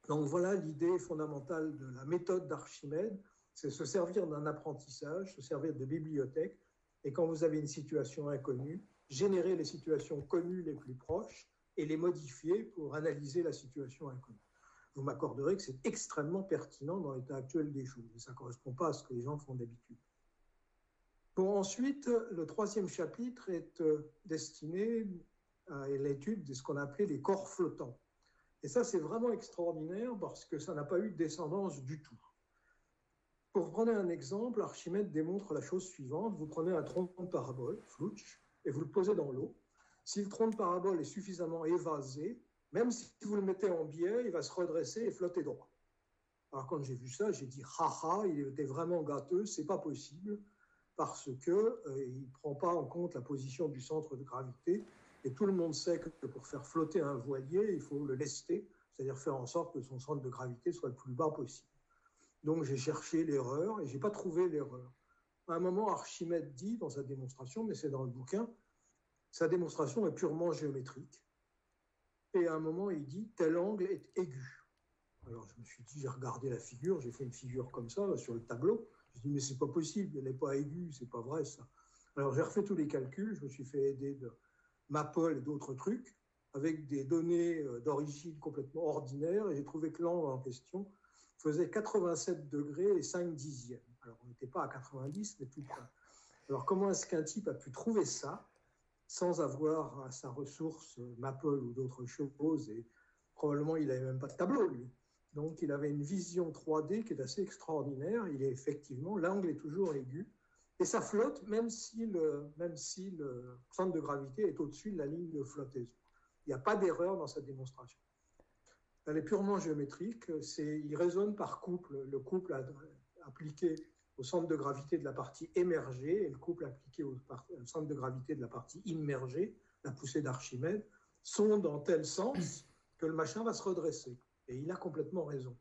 Donc voilà l'idée fondamentale de la méthode d'Archimède, c'est se servir d'un apprentissage, se servir de bibliothèque, et quand vous avez une situation inconnue, générer les situations connues les plus proches et les modifier pour analyser la situation inconnue. Vous m'accorderez que c'est extrêmement pertinent dans l'état actuel des choses, et ça ne correspond pas à ce que les gens font d'habitude. Bon, ensuite, le troisième chapitre est destiné à l'étude de ce qu'on appelait les corps flottants. Et ça, c'est vraiment extraordinaire parce que ça n'a pas eu de descendance du tout. Pour vous prendre un exemple, Archimède démontre la chose suivante. Vous prenez un tronc de parabole, flutsch, et vous le posez dans l'eau. Si le tronc de parabole est suffisamment évasé, même si vous le mettez en biais, il va se redresser et flotter droit. Alors quand j'ai vu ça, j'ai dit « haha, il était vraiment gâteux, c'est pas possible » parce qu'il ne prend pas en compte la position du centre de gravité. Et tout le monde sait que pour faire flotter un voilier, il faut le lester, c'est-à-dire faire en sorte que son centre de gravité soit le plus bas possible. Donc j'ai cherché l'erreur et je n'ai pas trouvé l'erreur. À un moment, Archimède dit dans sa démonstration, mais c'est dans le bouquin, sa démonstration est purement géométrique. Et à un moment, il dit « tel angle est aigu ». Alors je me suis dit, j'ai regardé la figure, j'ai fait une figure comme ça sur le tableau. Je dis, mais c'est pas possible, elle n'est pas aiguë, c'est pas vrai ça. Alors j'ai refait tous les calculs, je me suis fait aider de Maple et d'autres trucs, avec des données d'origine complètement ordinaire, et j'ai trouvé que l'angle en question faisait 87 degrés et 5 dixièmes. Alors on n'était pas à 90, mais tout près. Alors comment est-ce qu'un type a pu trouver ça, sans avoir à sa ressource Maple ou d'autres choses, et probablement il n'avait même pas de tableau, lui. Donc, il avait une vision 3D qui est assez extraordinaire. Il est effectivement, l'angle est toujours aigu. Et ça flotte même si le centre de gravité est au-dessus de la ligne de flottaison. Il n'y a pas d'erreur dans sa démonstration. Elle est purement géométrique. Il raisonne par couple. Le couple appliqué au centre de gravité de la partie émergée et le couple appliqué au centre de gravité de la partie immergée, la poussée d'Archimède, sont dans tel sens que le machin va se redresser. Et il a complètement raison.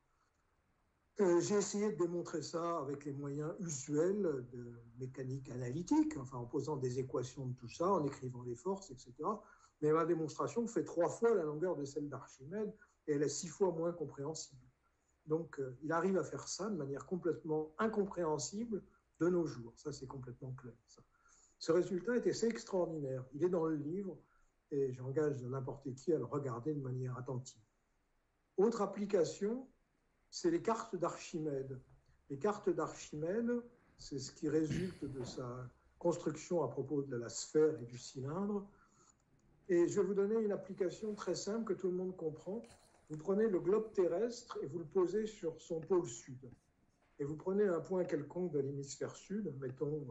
J'ai essayé de démontrer ça avec les moyens usuels de mécanique analytique, enfin en posant des équations de tout ça, en écrivant les forces, etc. Mais ma démonstration fait 3 fois la longueur de celle d'Archimède et elle est 6 fois moins compréhensible. Donc il arrive à faire ça de manière complètement incompréhensible de nos jours. Ça, c'est complètement clair. Ça. Ce résultat est assez extraordinaire. Il est dans le livre et j'engage n'importe qui à le regarder de manière attentive. Autre application, c'est les cartes d'Archimède. Les cartes d'Archimède, c'est ce qui résulte de sa construction à propos de la sphère et du cylindre. Et je vais vous donner une application très simple que tout le monde comprend. Vous prenez le globe terrestre et vous le posez sur son pôle sud. Et vous prenez un point quelconque de l'hémisphère sud, mettons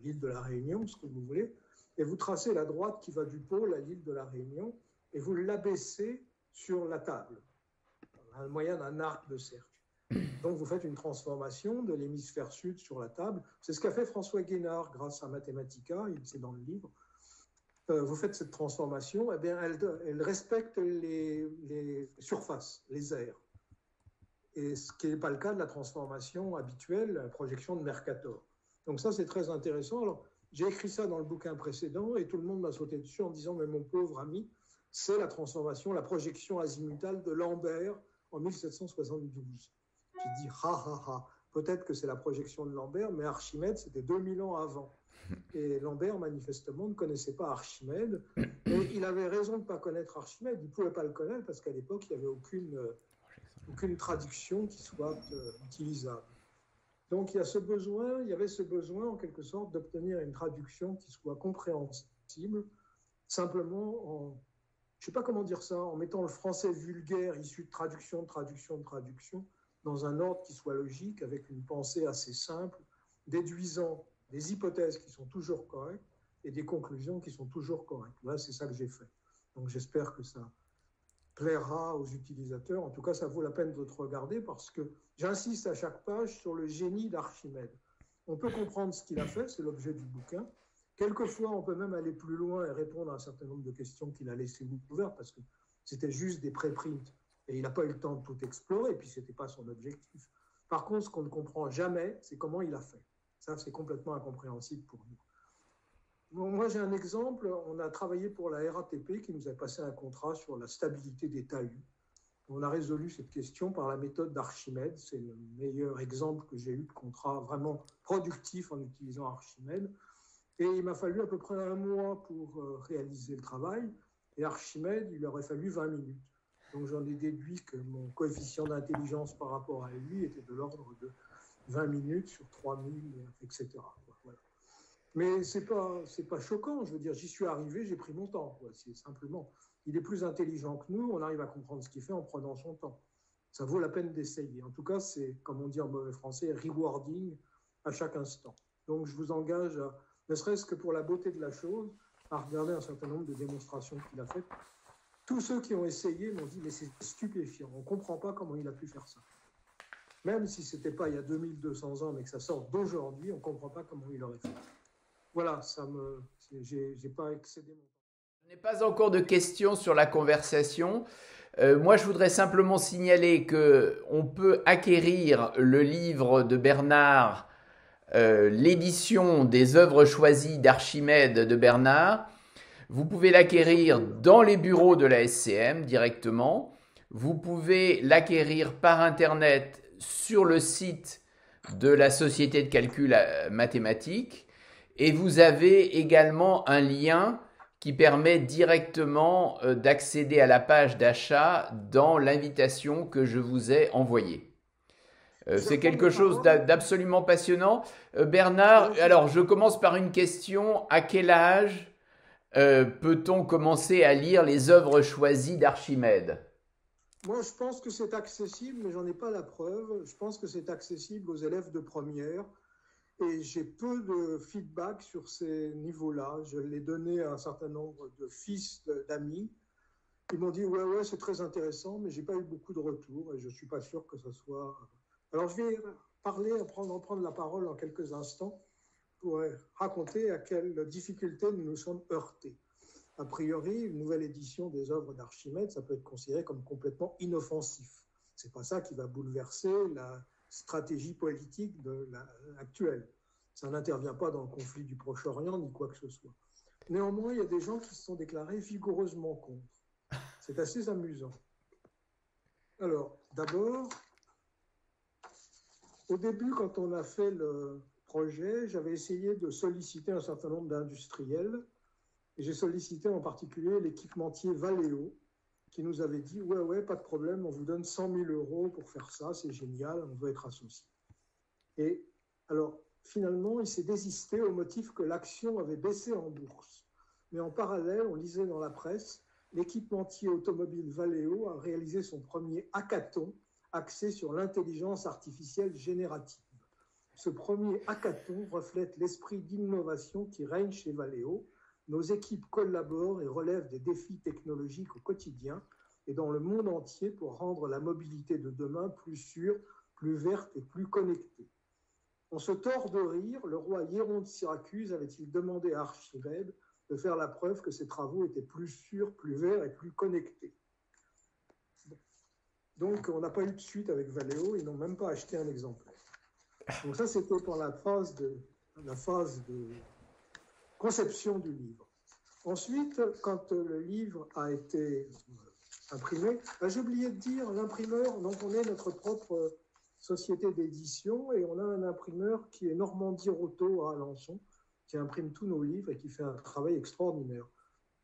l'île de la Réunion, ce que vous voulez, et vous tracez la droite qui va du pôle à l'île de la Réunion, et vous l'abaissez sur la table, le moyen d'un arc de cercle. Donc vous faites une transformation de l'hémisphère sud sur la table. C'est ce qu'a fait François Guénard grâce à Mathematica, c'est dans le livre. Vous faites cette transformation, eh bien, elle respecte les surfaces, les aires. et ce qui n'est pas le cas de la transformation habituelle, la projection de Mercator. Donc ça, c'est très intéressant. Alors, j'ai écrit ça dans le bouquin précédent et tout le monde m'a sauté dessus en disant « Mais mon pauvre ami, c'est la transformation, la projection azimutale de Lambert en 1772. » J'ai dit « Ha, ha, ha, peut-être que c'est la projection de Lambert, mais Archimède, c'était 2000 ans avant. » Et Lambert, manifestement, ne connaissait pas Archimède. Et il avait raison de ne pas connaître Archimède. Il ne pouvait pas le connaître parce qu'à l'époque, il n'y avait aucune traduction qui soit utilisable. Donc, il y avait ce besoin, en quelque sorte, d'obtenir une traduction qui soit compréhensible, simplement je ne sais pas comment dire ça, en mettant le français vulgaire issu de traduction, dans un ordre qui soit logique, avec une pensée assez simple, déduisant des hypothèses qui sont toujours correctes et des conclusions qui sont toujours correctes. Voilà, c'est ça que j'ai fait. Donc j'espère que ça plaira aux utilisateurs. En tout cas, ça vaut la peine de te regarder parce que j'insiste à chaque page sur le génie d'Archimède. On peut comprendre ce qu'il a fait, c'est l'objet du bouquin. Quelquefois, on peut même aller plus loin et répondre à un certain nombre de questions qu'il a laissées ouvertes parce que c'était juste des préprints et il n'a pas eu le temps de tout explorer et puis ce n'était pas son objectif. Par contre, ce qu'on ne comprend jamais, c'est comment il a fait. Ça, c'est complètement incompréhensible pour nous. Bon, moi, j'ai un exemple. On a travaillé pour la RATP qui nous a passé un contrat sur la stabilité des talus. On a résolu cette question par la méthode d'Archimède. C'est le meilleur exemple que j'ai eu de contrat vraiment productif en utilisant Archimède. Et il m'a fallu à peu près 1 mois pour réaliser le travail. Et Archimède, il aurait fallu 20 minutes. Donc, j'en ai déduit que mon coefficient d'intelligence par rapport à lui était de l'ordre de 20 minutes sur 3000, etc. Voilà. Mais ce n'est pas choquant. Je veux dire, j'y suis arrivé, j'ai pris mon temps. C'est simplement, il est plus intelligent que nous, on arrive à comprendre ce qu'il fait en prenant son temps. Ça vaut la peine d'essayer. En tout cas, c'est, comme on dit en mauvais français, rewarding à chaque instant. Donc, je vous engage, ne serait-ce que pour la beauté de la chose, à regarder un certain nombre de démonstrations qu'il a faites. Tous ceux qui ont essayé m'ont dit « mais c'est stupéfiant, on ne comprend pas comment il a pu faire ça ». Même si ce n'était pas il y a 2200 ans, mais que ça sort d'aujourd'hui, on ne comprend pas comment il aurait fait. Voilà, j'ai pas excédé mon temps. Je n'ai pas encore de questions sur la conversation. Moi, je voudrais simplement signaler qu'on peut acquérir le livre de Bernard, l'édition des œuvres choisies d'Archimède de Bernard. Vous pouvez l'acquérir dans les bureaux de la SCM directement. Vous pouvez l'acquérir par Internet sur le site de la Société de calcul mathématique. Et vous avez également un lien qui permet directement d'accéder à la page d'achat dans l'invitation que je vous ai envoyée. C'est quelque chose d'absolument passionnant. Bernard, alors je commence par une question. À quel âge peut-on commencer à lire les œuvres choisies d'Archimède? Moi, je pense que c'est accessible, mais j'en ai pas la preuve. Je pense que c'est accessible aux élèves de première. Et j'ai peu de feedback sur ces niveaux-là. Je l'ai donné à un certain nombre de fils d'amis. Ils m'ont dit « ouais, c'est très intéressant », mais je n'ai pas eu beaucoup de retours et je ne suis pas sûr que ce soit... Alors, je vais prendre la parole en quelques instants pour raconter à quelles difficultés nous nous sommes heurtés. A priori, une nouvelle édition des œuvres d'Archimède, ça peut être considéré comme complètement inoffensif. Ce n'est pas ça qui va bouleverser la stratégie politique actuelle. Ça n'intervient pas dans le conflit du Proche-Orient ni quoi que ce soit. Néanmoins, il y a des gens qui se sont déclarés vigoureusement contre. C'est assez amusant. Alors, d'abord, au début, quand on a fait le projet, j'avais essayé de solliciter un certain nombre d'industriels et j'ai sollicité en particulier l'équipementier Valeo qui nous avait dit « ouais, pas de problème, on vous donne 100 000 € pour faire ça, c'est génial, on veut être associé ». Et alors, finalement, il s'est désisté au motif que l'action avait baissé en bourse. Mais en parallèle, on lisait dans la presse, l'équipementier automobile Valeo a réalisé son premier hackathon axé sur l'intelligence artificielle générative. Ce premier hackathon reflète l'esprit d'innovation qui règne chez Valeo. Nos équipes collaborent et relèvent des défis technologiques au quotidien et dans le monde entier pour rendre la mobilité de demain plus sûre, plus verte et plus connectée. On se tord de rire, le roi Hieron de Syracuse avait-il demandé à Archimède de faire la preuve que ses travaux étaient plus sûrs, plus verts et plus connectés. Donc, on n'a pas eu de suite avec Valeo, ils n'ont même pas acheté un exemplaire. Donc ça, c'était pour la phase de conception du livre. Ensuite, quand le livre a été imprimé, j'ai oublié de dire, l'imprimeur, donc on est notre propre société d'édition et on a un imprimeur qui est Normandie Roto à Alençon, qui imprime tous nos livres et qui fait un travail extraordinaire.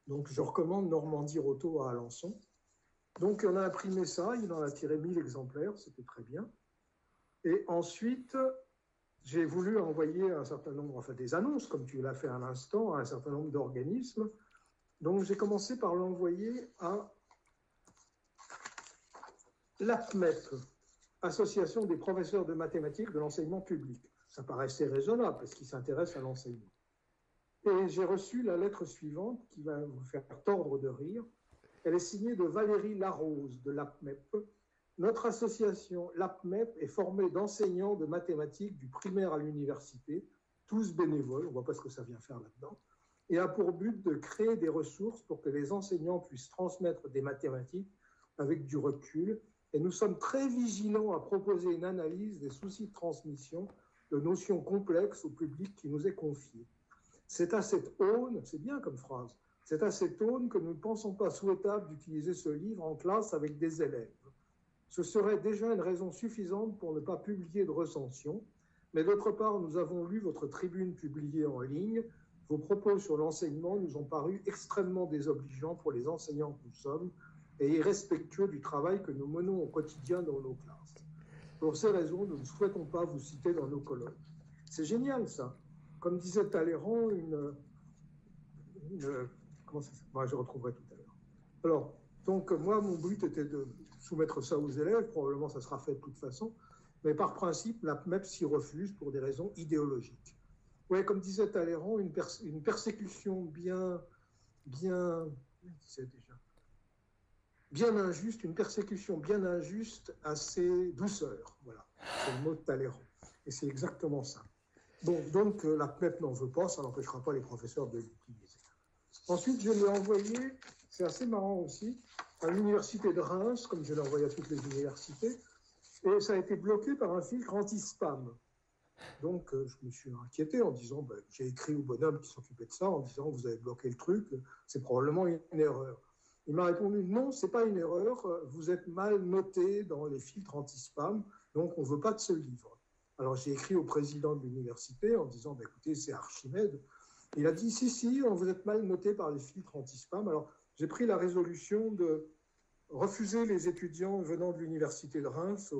Donc je recommande Normandie Roto à Alençon. Donc on a imprimé ça, il en a tiré 1000 exemplaires, c'était très bien. Et ensuite, j'ai voulu envoyer un certain nombre, enfin des annonces, comme tu l'as fait à l'instant, à un certain nombre d'organismes. Donc j'ai commencé par l'envoyer à l'APMEP, Association des professeurs de mathématiques de l'enseignement public. Ça paraissait raisonnable parce qu'ils s'intéressent à l'enseignement. Et j'ai reçu la lettre suivante qui va vous faire tordre de rire. Elle est signée de Valérie Larose de l'APMEP. Notre association, l'APMEP, est formée d'enseignants de mathématiques du primaire à l'université, tous bénévoles, on ne voit pas ce que ça vient faire là-dedans, et a pour but de créer des ressources pour que les enseignants puissent transmettre des mathématiques avec du recul. Et nous sommes très vigilants à proposer une analyse des soucis de transmission de notions complexes au public qui nous est confié. C'est à cette aune, c'est bien comme phrase, c'est à cette aune que nous ne pensons pas souhaitable d'utiliser ce livre en classe avec des élèves. Ce serait déjà une raison suffisante pour ne pas publier de recension, mais d'autre part, nous avons lu votre tribune publiée en ligne. Vos propos sur l'enseignement nous ont paru extrêmement désobligeants pour les enseignants que nous sommes et irrespectueux du travail que nous menons au quotidien dans nos classes. Pour ces raisons, nous ne souhaitons pas vous citer dans nos colloques. C'est génial, ça. Comme disait Talleyrand, comment ça s'appelle ? Je retrouverai tout à l'heure. Alors, donc, moi, mon but était de soumettre ça aux élèves. Probablement, ça sera fait de toute façon. Mais par principe, la MEP s'y refuse pour des raisons idéologiques. Oui, comme disait Talleyrand, une persécution bien injuste, une persécution bien injuste à ses douceurs. Voilà, c'est le mot de Talleyrand. Et c'est exactement ça. Bon, donc la MEP n'en veut pas, ça n'empêchera pas les professeurs de l'utiliser. Ensuite, je l'ai envoyé, c'est assez marrant aussi, à l'université de Reims, comme je l'ai envoyé à toutes les universités, et ça a été bloqué par un filtre anti-spam. Donc, je me suis inquiété en disant, j'ai écrit au bonhomme qui s'occupait de ça, en disant, vous avez bloqué le truc, c'est probablement une erreur. Il m'a répondu, non, ce n'est pas une erreur, vous êtes mal noté dans les filtres anti-spam, donc on ne veut pas de ce livre. Alors, j'ai écrit au président de l'université en disant, écoutez, c'est Archimède. Il a dit, si, vous êtes mal noté par les filtres anti-spam. Alors, j'ai pris la résolution de refuser les étudiants venant de l'université de Reims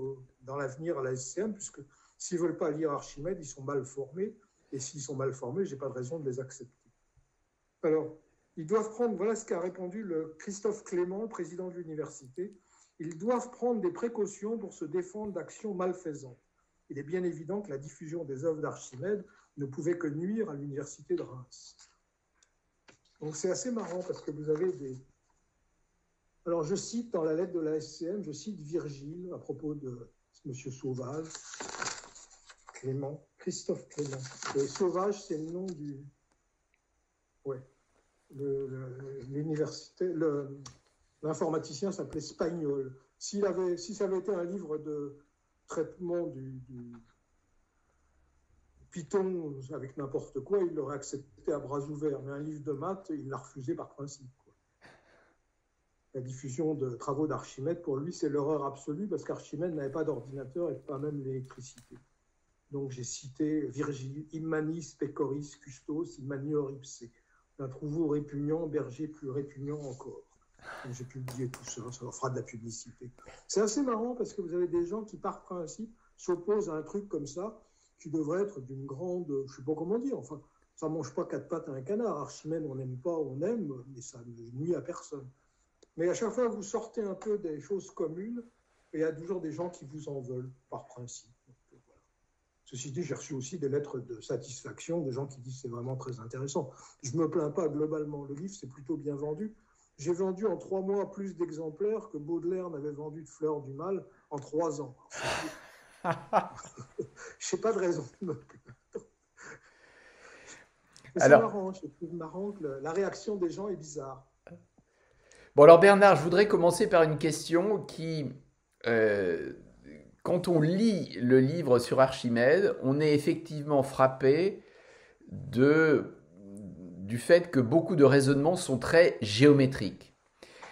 dans l'avenir à la SCM, puisque s'ils ne veulent pas lire Archimède, ils sont mal formés. Et s'ils sont mal formés, je n'ai pas de raison de les accepter. Alors, ils doivent prendre, voilà ce qu'a répondu le Christophe Clément, président de l'université, ils doivent prendre des précautions pour se défendre d'actions malfaisantes. Il est bien évident que la diffusion des œuvres d'Archimède ne pouvait que nuire à l'université de Reims. Donc c'est assez marrant parce que vous avez des... Alors je cite dans la lettre de la SCM, je cite Virgile à propos de M. Sauvage, Clément, Christophe Clément. Et Sauvage, c'est le nom du... Ouais. L'université, l'informaticien s'appelait Spagnol. Si ça avait été un livre de traitement du Python avec n'importe quoi, il l'aurait accepté à bras ouverts. Mais un livre de maths, il l'a refusé par principe. La diffusion de travaux d'Archimède, pour lui, c'est l'horreur absolue parce qu'Archimède n'avait pas d'ordinateur et pas même l'électricité. Donc j'ai cité Virgile, Immanis pecoris custos, immanior ipse. Un trouveau répugnant, berger plus répugnant encore. Donc, j'ai publié tout ça, ça leur fera de la publicité. C'est assez marrant parce que vous avez des gens qui, par principe, s'opposent à un truc comme ça, qui devrait être d'une grande, je ne sais pas comment dire, enfin, ça ne mange pas quatre pattes à un canard. Archimède, on n'aime pas, on aime, mais ça ne nuit à personne. Mais à chaque fois, vous sortez un peu des choses communes, et il y a toujours des gens qui vous en veulent, par principe. Donc, voilà. Ceci dit, j'ai reçu aussi des lettres de satisfaction, des gens qui disent que c'est vraiment très intéressant. Je ne me plains pas globalement, le livre, c'est plutôt bien vendu. J'ai vendu en 3 mois plus d'exemplaires que Baudelaire n'avait vendu de Fleurs du Mal en 3 ans. Je n'ai pas de raison de me plaindre. C'est marrant, je trouve marrant que la réaction des gens est bizarre. Bon alors Bernard, je voudrais commencer par une question qui euh, quand on lit le livre sur Archimède, on est effectivement frappé du fait que beaucoup de raisonnements sont très géométriques.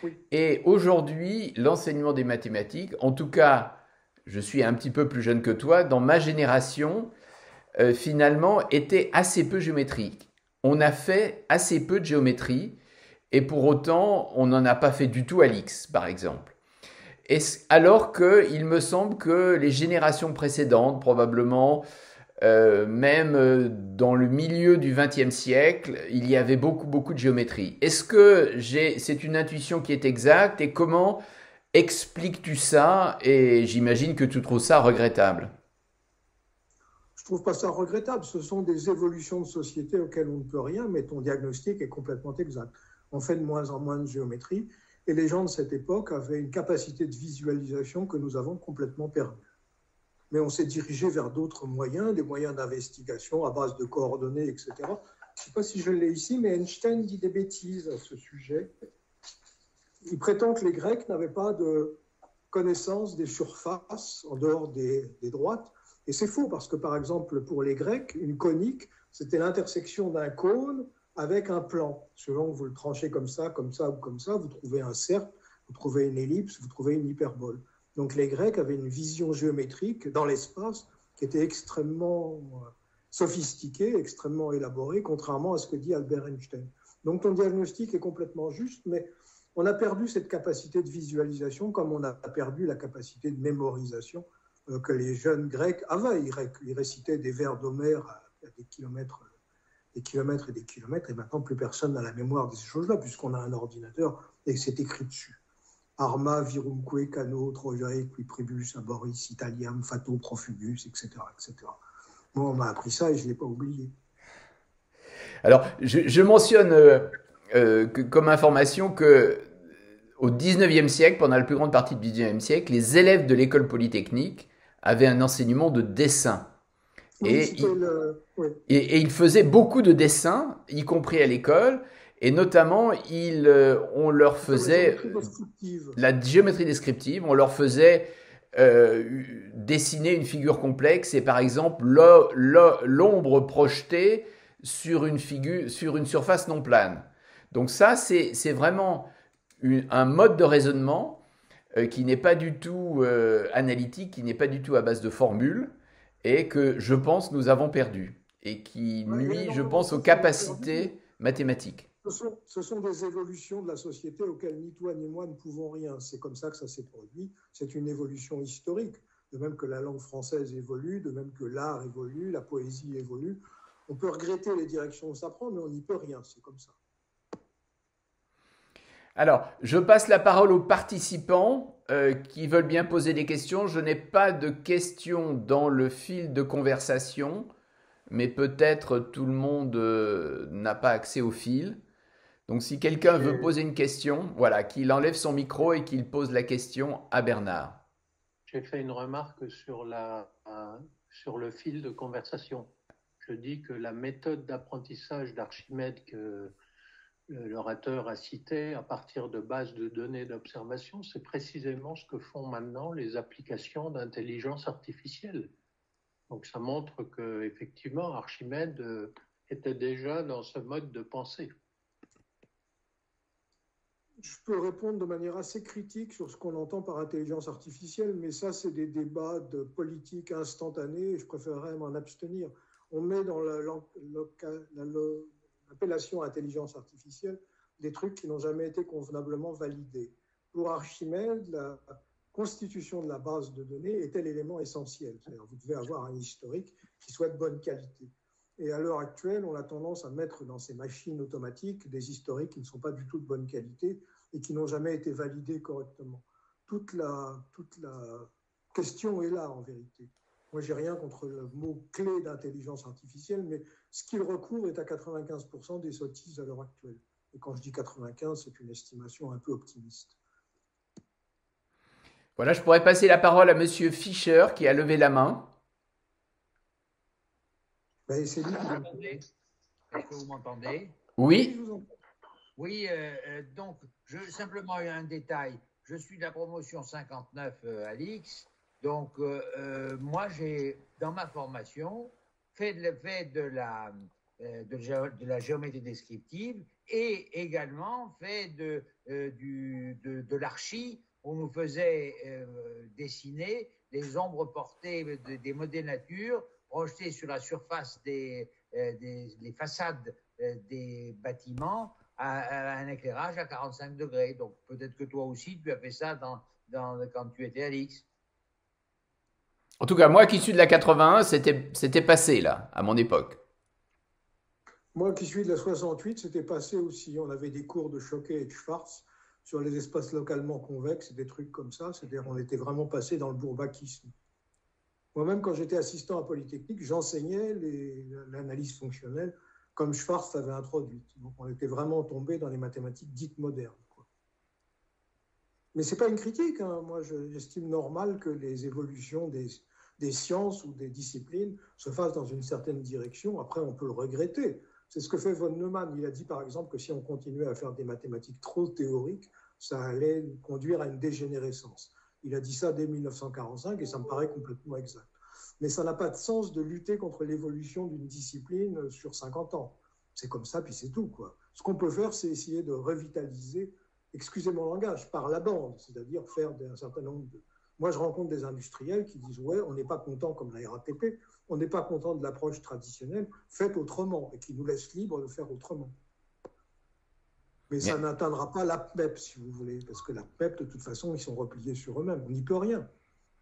Oui. Et aujourd'hui, l'enseignement des mathématiques, en tout cas, je suis un petit peu plus jeune que toi, dans ma génération, finalement, était assez peu géométrique. On a fait assez peu de géométrie, et pour autant, on n'en a pas fait du tout à l'X, par exemple. Alors qu'il me semble que les générations précédentes, probablement, même dans le milieu du XXe siècle, il y avait beaucoup, beaucoup de géométrie. Est-ce que c'est une intuition qui est exacte et comment expliques-tu ça? Et j'imagine que tu trouves ça regrettable. Je trouve pas ça regrettable. Ce sont des évolutions de société auxquelles on ne peut rien, mais ton diagnostic est complètement exact. On fait de moins en moins de géométrie et les gens de cette époque avaient une capacité de visualisation que nous avons complètement perdue. Mais on s'est dirigé vers d'autres moyens, des moyens d'investigation à base de coordonnées, etc. Je ne sais pas si je l'ai ici, mais Einstein dit des bêtises à ce sujet. Il prétend que les Grecs n'avaient pas de connaissance des surfaces en dehors des droites. Et c'est faux, parce que par exemple, pour les Grecs, une conique, c'était l'intersection d'un cône avec un plan. Selon que vous le tranchez comme ça ou comme ça, vous trouvez un cercle, vous trouvez une ellipse, vous trouvez une hyperbole. Donc les Grecs avaient une vision géométrique dans l'espace qui était extrêmement sophistiquée, extrêmement élaborée, contrairement à ce que dit Albert Einstein. Donc ton diagnostic est complètement juste, mais on a perdu cette capacité de visualisation comme on a perdu la capacité de mémorisation que les jeunes Grecs avaient. Ils récitaient des vers d'Homère à des kilomètres et des kilomètres, et maintenant plus personne n'a la mémoire de ces choses-là, puisqu'on a un ordinateur et que c'est écrit dessus. Arma, virumque, cano, trojae, qui pribus, aboris, italiam, fato, profugus, etc., etc. Moi, on m'a appris ça et je ne l'ai pas oublié. Alors, je mentionne comme information que au 19e siècle, pendant la plus grande partie du 19e siècle, les élèves de l'école polytechnique avaient un enseignement de dessin. Oui, oui. Et ils faisaient beaucoup de dessins, y compris à l'école, et notamment, on leur faisait la géométrie descriptive, on leur faisait dessiner une figure complexe, et par exemple, l'ombre projetée sur une surface non plane. Donc ça, c'est vraiment un mode de raisonnement qui n'est pas du tout analytique, qui n'est pas du tout à base de formules, et que je pense nous avons perdu, et qui nuit, je pense, aux capacités mathématiques. Ce sont des évolutions de la société auxquelles ni toi ni moi ne pouvons rien. C'est comme ça que ça s'est produit. C'est une évolution historique. De même que la langue française évolue, de même que l'art évolue, la poésie évolue. On peut regretter les directions où ça prend, mais on n'y peut rien. C'est comme ça. Alors, je passe la parole aux participants qui veulent bien poser des questions. Je n'ai pas de questions dans le fil de conversation, mais peut-être tout le monde n'a pas accès au fil. Donc, si quelqu'un veut poser une question, voilà, qu'il enlève son micro et qu'il pose la question à Bernard. J'ai fait une remarque sur le fil de conversation. Je dis que la méthode d'apprentissage d'Archimède que l'orateur a cité à partir de bases de données d'observation, c'est précisément ce que font maintenant les applications d'intelligence artificielle. Donc ça montre que effectivement Archimède était déjà dans ce mode de pensée. Je peux répondre de manière assez critique sur ce qu'on entend par intelligence artificielle, mais ça, c'est des débats de politique instantanée et je préférerais m'en abstenir. On met dans l'appellation intelligence artificielle des trucs qui n'ont jamais été convenablement validés. Pour Archimède, la constitution de la base de données était l'élément essentiel. C'est-à-dire vous devez avoir un historique qui soit de bonne qualité. Et à l'heure actuelle, on a tendance à mettre dans ces machines automatiques des historiques qui ne sont pas du tout de bonne qualité et qui n'ont jamais été validés correctement. Toute la question est là, en vérité. Moi, j'ai rien contre le mot clé d'intelligence artificielle, mais ce qu'il recouvre est à 95% des sottises à l'heure actuelle. Et quand je dis 95, c'est une estimation un peu optimiste. Voilà, je pourrais passer la parole à Monsieur Fischer qui a levé la main. Ben, c'est lui qui... Est-ce que vous m'entendez? Oui. Oui, donc, simplement un détail. je suis de la promotion 59 Alix. Donc, moi, j'ai, dans ma formation, fait de la géométrie descriptive et également fait de l'archi. On nous faisait dessiner les ombres portées des modèles nature projetés sur la surface des façades des bâtiments à un éclairage à 45 degrés. Donc peut-être que toi aussi, tu as fait ça quand tu étais à l'X. En tout cas, moi qui suis de la 81, c'était passé là, à mon époque. Moi qui suis de la 68, c'était passé aussi. On avait des cours de Choquet et de Schwarz sur les espaces localement convexes, des trucs comme ça. C'est-à-dire on était vraiment passé dans le bourbakisme. Moi-même, quand j'étais assistant à Polytechnique, j'enseignais l'analyse fonctionnelle comme Schwarz avait introduite. Donc on était vraiment tombé dans les mathématiques dites modernes, quoi. Mais ce n'est pas une critique, hein. Moi, j'estime normal que les évolutions des sciences ou des disciplines se fassent dans une certaine direction. Après, on peut le regretter. C'est ce que fait von Neumann. Il a dit, par exemple, que si on continuait à faire des mathématiques trop théoriques, ça allait conduire à une dégénérescence. Il a dit ça dès 1945 et ça me paraît complètement exact. Mais ça n'a pas de sens de lutter contre l'évolution d'une discipline sur 50 ans. C'est comme ça, puis c'est tout, quoi. Ce qu'on peut faire, c'est essayer de revitaliser, excusez mon langage, par la bande, c'est-à-dire faire un certain nombre de... Moi, je rencontre des industriels qui disent « Ouais, on n'est pas content comme la RATP, on n'est pas content de l'approche traditionnelle, faites autrement », et qui nous laissent libres de faire autrement. Mais ça n'atteindra pas la PMEP, si vous voulez, parce que la PMEP, de toute façon, ils sont repliés sur eux-mêmes. On n'y peut rien.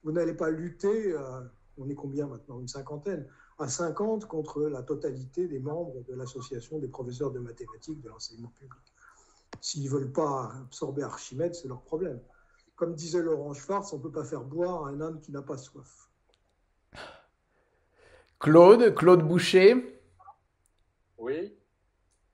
Vous n'allez pas lutter, on est combien maintenant? Une cinquantaine, à 50 contre la totalité des membres de l'association des professeurs de mathématiques de l'enseignement public. S'ils ne veulent pas absorber Archimède, c'est leur problème. Comme disait Laurent Schwartz, on ne peut pas faire boire à un âne qui n'a pas soif. Claude Boucher.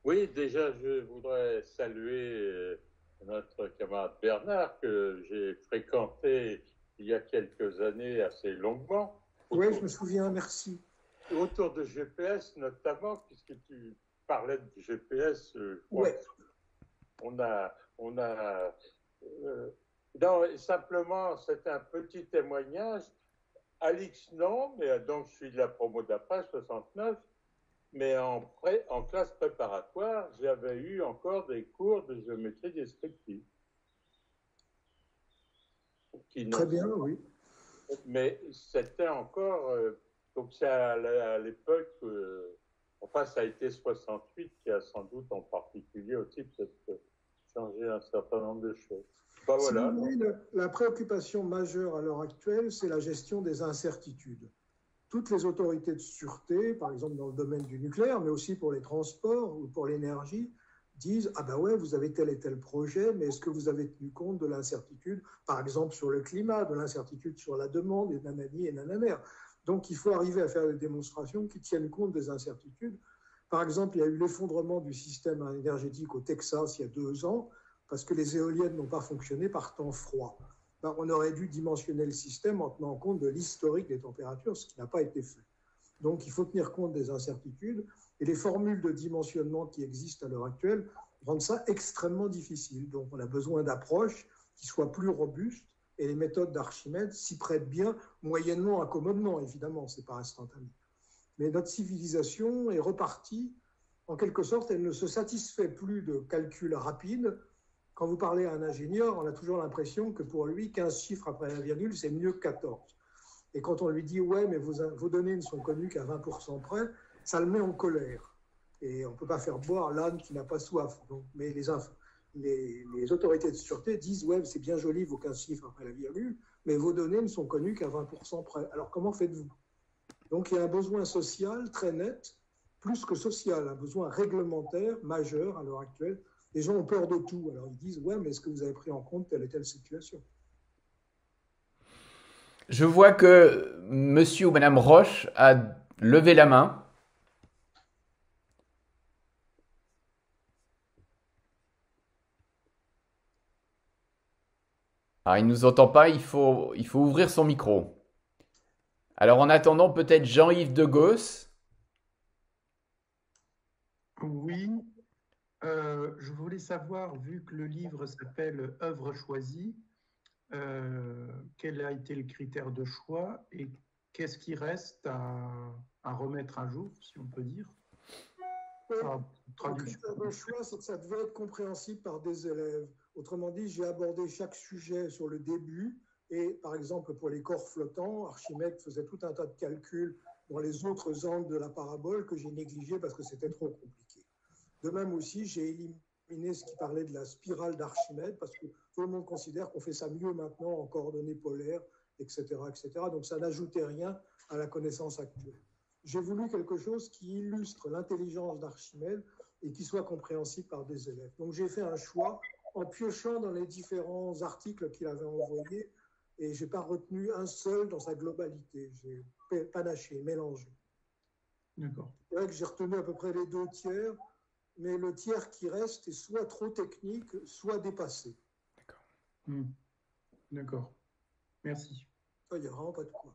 Oui, déjà, je voudrais saluer notre camarade Bernard, que j'ai fréquenté il y a quelques années assez longuement. Oui, je me souviens, merci. Autour de GPS notamment, puisque tu parlais de GPS, ouais. Non, simplement, c'est un petit témoignage. Alix, non, mais donc je suis de la promo d'après, 69, mais en classe préparatoire, j'avais eu encore des cours de géométrie descriptive. Très bien, oui. Mais c'était encore... donc c'est à l'époque... enfin, ça a été 68 qui a sans doute en particulier aussi peut-être changé un certain nombre de choses. Ben, voilà. Si vous voulez, la préoccupation majeure à l'heure actuelle, c'est la gestion des incertitudes. Toutes les autorités de sûreté, par exemple dans le domaine du nucléaire, mais aussi pour les transports ou pour l'énergie, disent « Ah ben ouais, vous avez tel et tel projet, mais est-ce que vous avez tenu compte de l'incertitude, par exemple sur le climat, de l'incertitude sur la demande, et nanani et nananère ?» Donc il faut arriver à faire des démonstrations qui tiennent compte des incertitudes. Par exemple, il y a eu l'effondrement du système énergétique au Texas il y a 2 ans, parce que les éoliennes n'ont pas fonctionné par temps froid. Ben, on aurait dû dimensionner le système en tenant compte de l'historique des températures, ce qui n'a pas été fait. Donc il faut tenir compte des incertitudes, et les formules de dimensionnement qui existent à l'heure actuelle rendent ça extrêmement difficile. Donc on a besoin d'approches qui soient plus robustes, et les méthodes d'Archimède s'y prêtent bien, moyennement, accommodement, évidemment, ce n'est pas instantané. Mais notre civilisation est repartie, en quelque sorte, elle ne se satisfait plus de calculs rapides. Quand vous parlez à un ingénieur, on a toujours l'impression que pour lui, 15 chiffres après la virgule, c'est mieux que 14. Et quand on lui dit « ouais, mais vos données ne sont connues qu'à 20% près », ça le met en colère. Et on ne peut pas faire boire l'âne qui n'a pas soif. Donc, mais les autorités de sûreté disent « ouais, c'est bien joli vos 15 chiffres après la virgule, mais vos données ne sont connues qu'à 20% près. Alors comment faites-vous » Donc il y a un besoin social très net, plus que social, un besoin réglementaire majeur à l'heure actuelle. Les gens ont peur de tout. Alors ils disent « ouais, mais est-ce que vous avez pris en compte telle et telle situation ?» Je vois que monsieur ou madame Roche a levé la main. Ah, il ne nous entend pas, il faut ouvrir son micro. Alors en attendant, peut-être Jean-Yves de Gosse. Oui, je voulais savoir, vu que le livre s'appelle Œuvre choisie, quel a été le critère de choix et qu'est-ce qui reste à remettre à jour, si on peut dire? Le critère de choix, c'est que ça devait être compréhensible par des élèves. Autrement dit, j'ai abordé chaque sujet sur le début et, par exemple, pour les corps flottants, Archimède faisait tout un tas de calculs dans les autres angles de la parabole que j'ai négligé parce que c'était trop compliqué. De même aussi, j'ai éliminé ce qui parlait de la spirale d'Archimède parce que tout le monde considère qu'on fait ça mieux maintenant en coordonnées polaires, etc., etc. Donc ça n'ajoutait rien à la connaissance actuelle. J'ai voulu quelque chose qui illustre l'intelligence d'Archimède et qui soit compréhensible par des élèves. Donc j'ai fait un choix en piochant dans les différents articles qu'il avait envoyés et je n'ai pas retenu un seul dans sa globalité. J'ai panaché, mélangé. D'accord. C'est vrai que j'ai retenu à peu près les 2 tiers, mais le tiers qui reste est soit trop technique, soit dépassé. D'accord. D'accord. Merci. Il n'y a vraiment pas de quoi.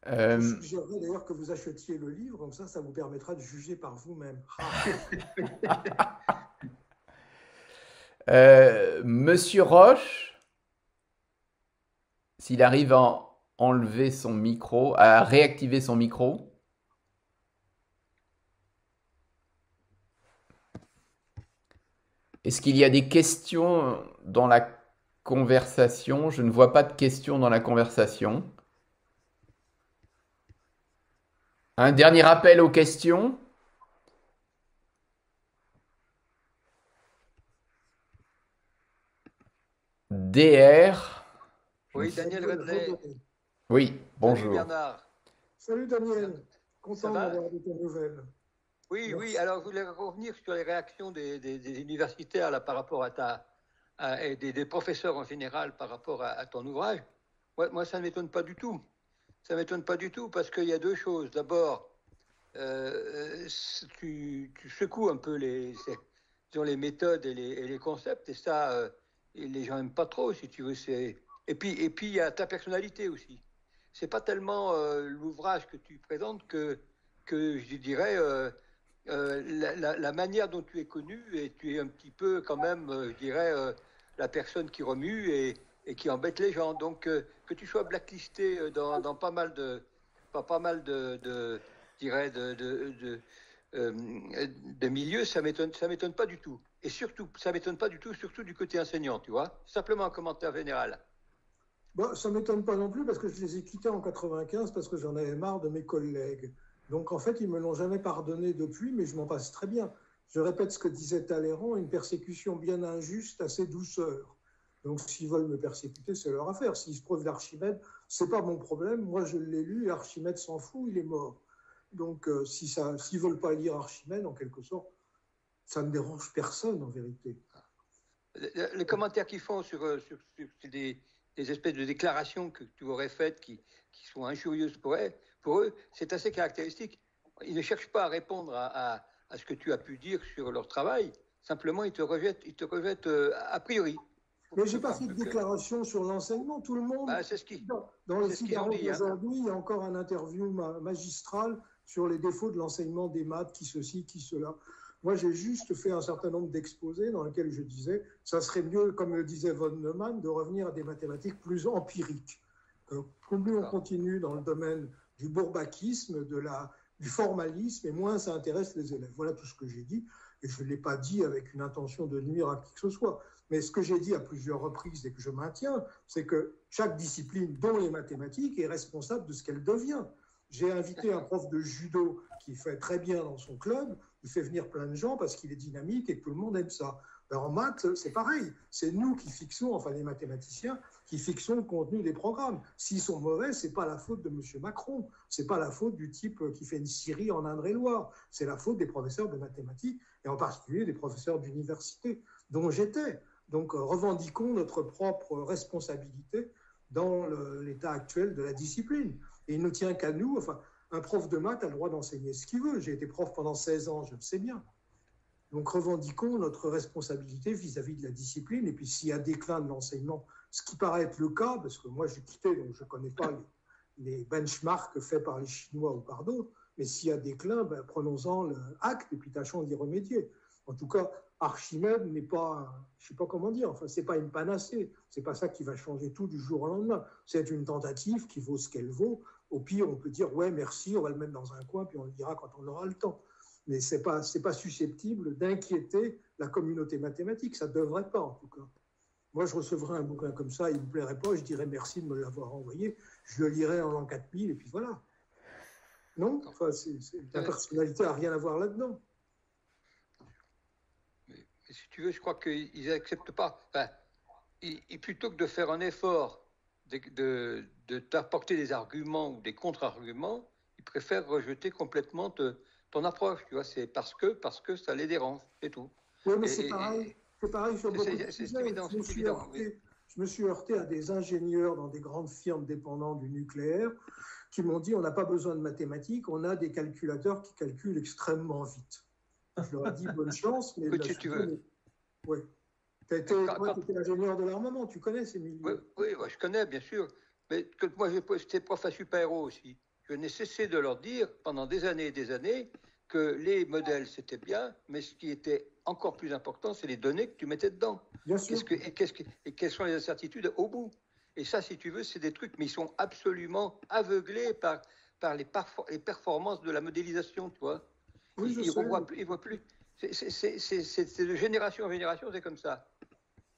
Je suggérerais d'ailleurs que vous achetiez le livre, comme ça vous permettra de juger par vous-même. Monsieur Roche, s'il arrive à enlever son micro, à réactiver son micro. Est-ce qu'il y a des questions dans la conversation? Je ne vois pas de questions dans la conversation. Un dernier appel aux questions. DR. Oui, Daniel Redley. Oui, bonjour. Salut Bernard. Salut Daniel. Content d'avoir de tes nouvelles. Oui, Merci. oui. Alors, je voulais revenir sur les réactions des universitaires là, par rapport et des professeurs en général par rapport à ton ouvrage. Moi, ça ne m'étonne pas du tout. Ça ne m'étonne pas du tout parce qu'il y a 2 choses. D'abord, tu secoues un peu les méthodes et les concepts et ça, les gens n'aiment pas trop, si tu veux. Et puis, il y a ta personnalité aussi. C'est pas tellement l'ouvrage que tu présentes que je dirais la manière dont tu es connu, et tu es un petit peu quand même, je dirais, la personne qui remue et qui embête les gens. Donc, que tu sois blacklisté dans pas mal de milieux, ça m'étonne pas du tout. Et surtout, ça m'étonne pas du tout, surtout du côté enseignant, tu vois. Simplement un commentaire général. Bon, ça ne m'étonne pas non plus parce que je les ai quittés en 95 parce que j'en avais marre de mes collègues. Donc en fait, ils ne me l'ont jamais pardonné depuis, mais je m'en passe très bien. Je répète ce que disait Talleyrand, une persécution bien injuste a ses douceurs. Donc s'ils veulent me persécuter, c'est leur affaire. S'ils se prouvent d'Archimède, ce n'est pas mon problème. Moi, je l'ai lu et Archimède s'en fout, il est mort. Donc s'ils ne veulent pas lire Archimède, en quelque sorte, ça ne dérange personne en vérité. Les commentaires qu'ils font sur des espèces de déclarations que tu aurais faites qui sont injurieuses pour eux, c'est assez caractéristique. Ils ne cherchent pas à répondre à ce que tu as pu dire sur leur travail. Simplement, ils te rejettent a priori. Mais je n'ai pas fait de déclaration sur l'enseignement. Tout le monde, c'est ce qui, dans le Figaro d'aujourd'hui, il y a encore un interview magistral sur les défauts de l'enseignement des maths, qui ceci, qui cela. Moi, j'ai juste fait un certain nombre d'exposés dans lesquels je disais ça serait mieux, comme le disait von Neumann, de revenir à des mathématiques plus empiriques. Plus on continue dans le domaine du bourbakisme, du formalisme, et moins ça intéresse les élèves. Voilà tout ce que j'ai dit. Et je ne l'ai pas dit avec une intention de nuire à qui que ce soit. Mais ce que j'ai dit à plusieurs reprises et que je maintiens, c'est que chaque discipline, dont les mathématiques, est responsable de ce qu'elle devient. J'ai invité un prof de judo qui fait très bien dans son club. Il fait venir plein de gens parce qu'il est dynamique et que tout le monde aime ça. Alors, en maths, c'est pareil. C'est nous qui fixons, enfin les mathématiciens, qui fixons le contenu des programmes. S'ils sont mauvais, ce n'est pas la faute de M. Macron. Ce n'est pas la faute du type qui fait une scierie en Indre-et-Loire. C'est la faute des professeurs de mathématiques et en particulier des professeurs d'université, dont j'étais. Donc, revendiquons notre propre responsabilité dans l'état actuel de la discipline. Et il ne tient qu'à nous, enfin, un prof de maths a le droit d'enseigner ce qu'il veut. J'ai été prof pendant 16 ans, je le sais bien. Donc, revendiquons notre responsabilité vis-à-vis de la discipline. Et puis, s'il y a déclin de l'enseignement, ce qui paraît être le cas, parce que moi, j'ai quitté, donc je ne connais pas les benchmarks faits par les Chinois ou par d'autres, mais s'il y a déclin, prenons-en l'acte et puis tâchons d'y remédier. En tout cas, Archimède n'est pas, je ne sais pas comment dire, enfin, c'est pas une panacée. C'est pas ça qui va changer tout du jour au lendemain. C'est une tentative qui vaut ce qu'elle vaut. Au pire, on peut dire, ouais, merci, on va le mettre dans un coin, puis on le dira quand on aura le temps. Mais ce n'est pas susceptible d'inquiéter la communauté mathématique. Ça ne devrait pas, en tout cas. Moi, je recevrais un bouquin comme ça, il ne me plairait pas, je dirais merci de me l'avoir envoyé, je le lirai en l'an 4000, et puis voilà. Non, enfin, la personnalité n'a rien à voir là-dedans. Mais si tu veux, je crois qu'ils n'acceptent pas. Enfin, plutôt que de faire un effort de t'apporter des arguments ou des contre-arguments, ils préfèrent rejeter complètement ton approche. Tu vois, c'est parce que ça les dérange, c'est tout. Oui, mais c'est pareil. C'est pareil sur beaucoup de c'est sujets. évident, Je me suis heurté à des ingénieurs dans des grandes firmes dépendantes du nucléaire qui m'ont dit on n'a pas besoin de mathématiques, on a des calculateurs qui calculent extrêmement vite. Je leur ai dit bonne chance, mais tu veux. Oui. Tu étais ingénieur de l'armement, tu connais ces milieux. Oui, je connais, bien sûr. Mais moi, j'étais prof à super-héros aussi. Je n'ai cessé de leur dire pendant des années et des années que les modèles, c'était bien, mais ce qui était encore plus important, c'est les données que tu mettais dedans. Bien sûr. Et quelles sont les incertitudes au bout. Et ça, si tu veux, c'est des trucs, mais ils sont absolument aveuglés par les performances de la modélisation, tu vois. Oui, ils ne voient plus. C'est de génération en génération, c'est comme ça.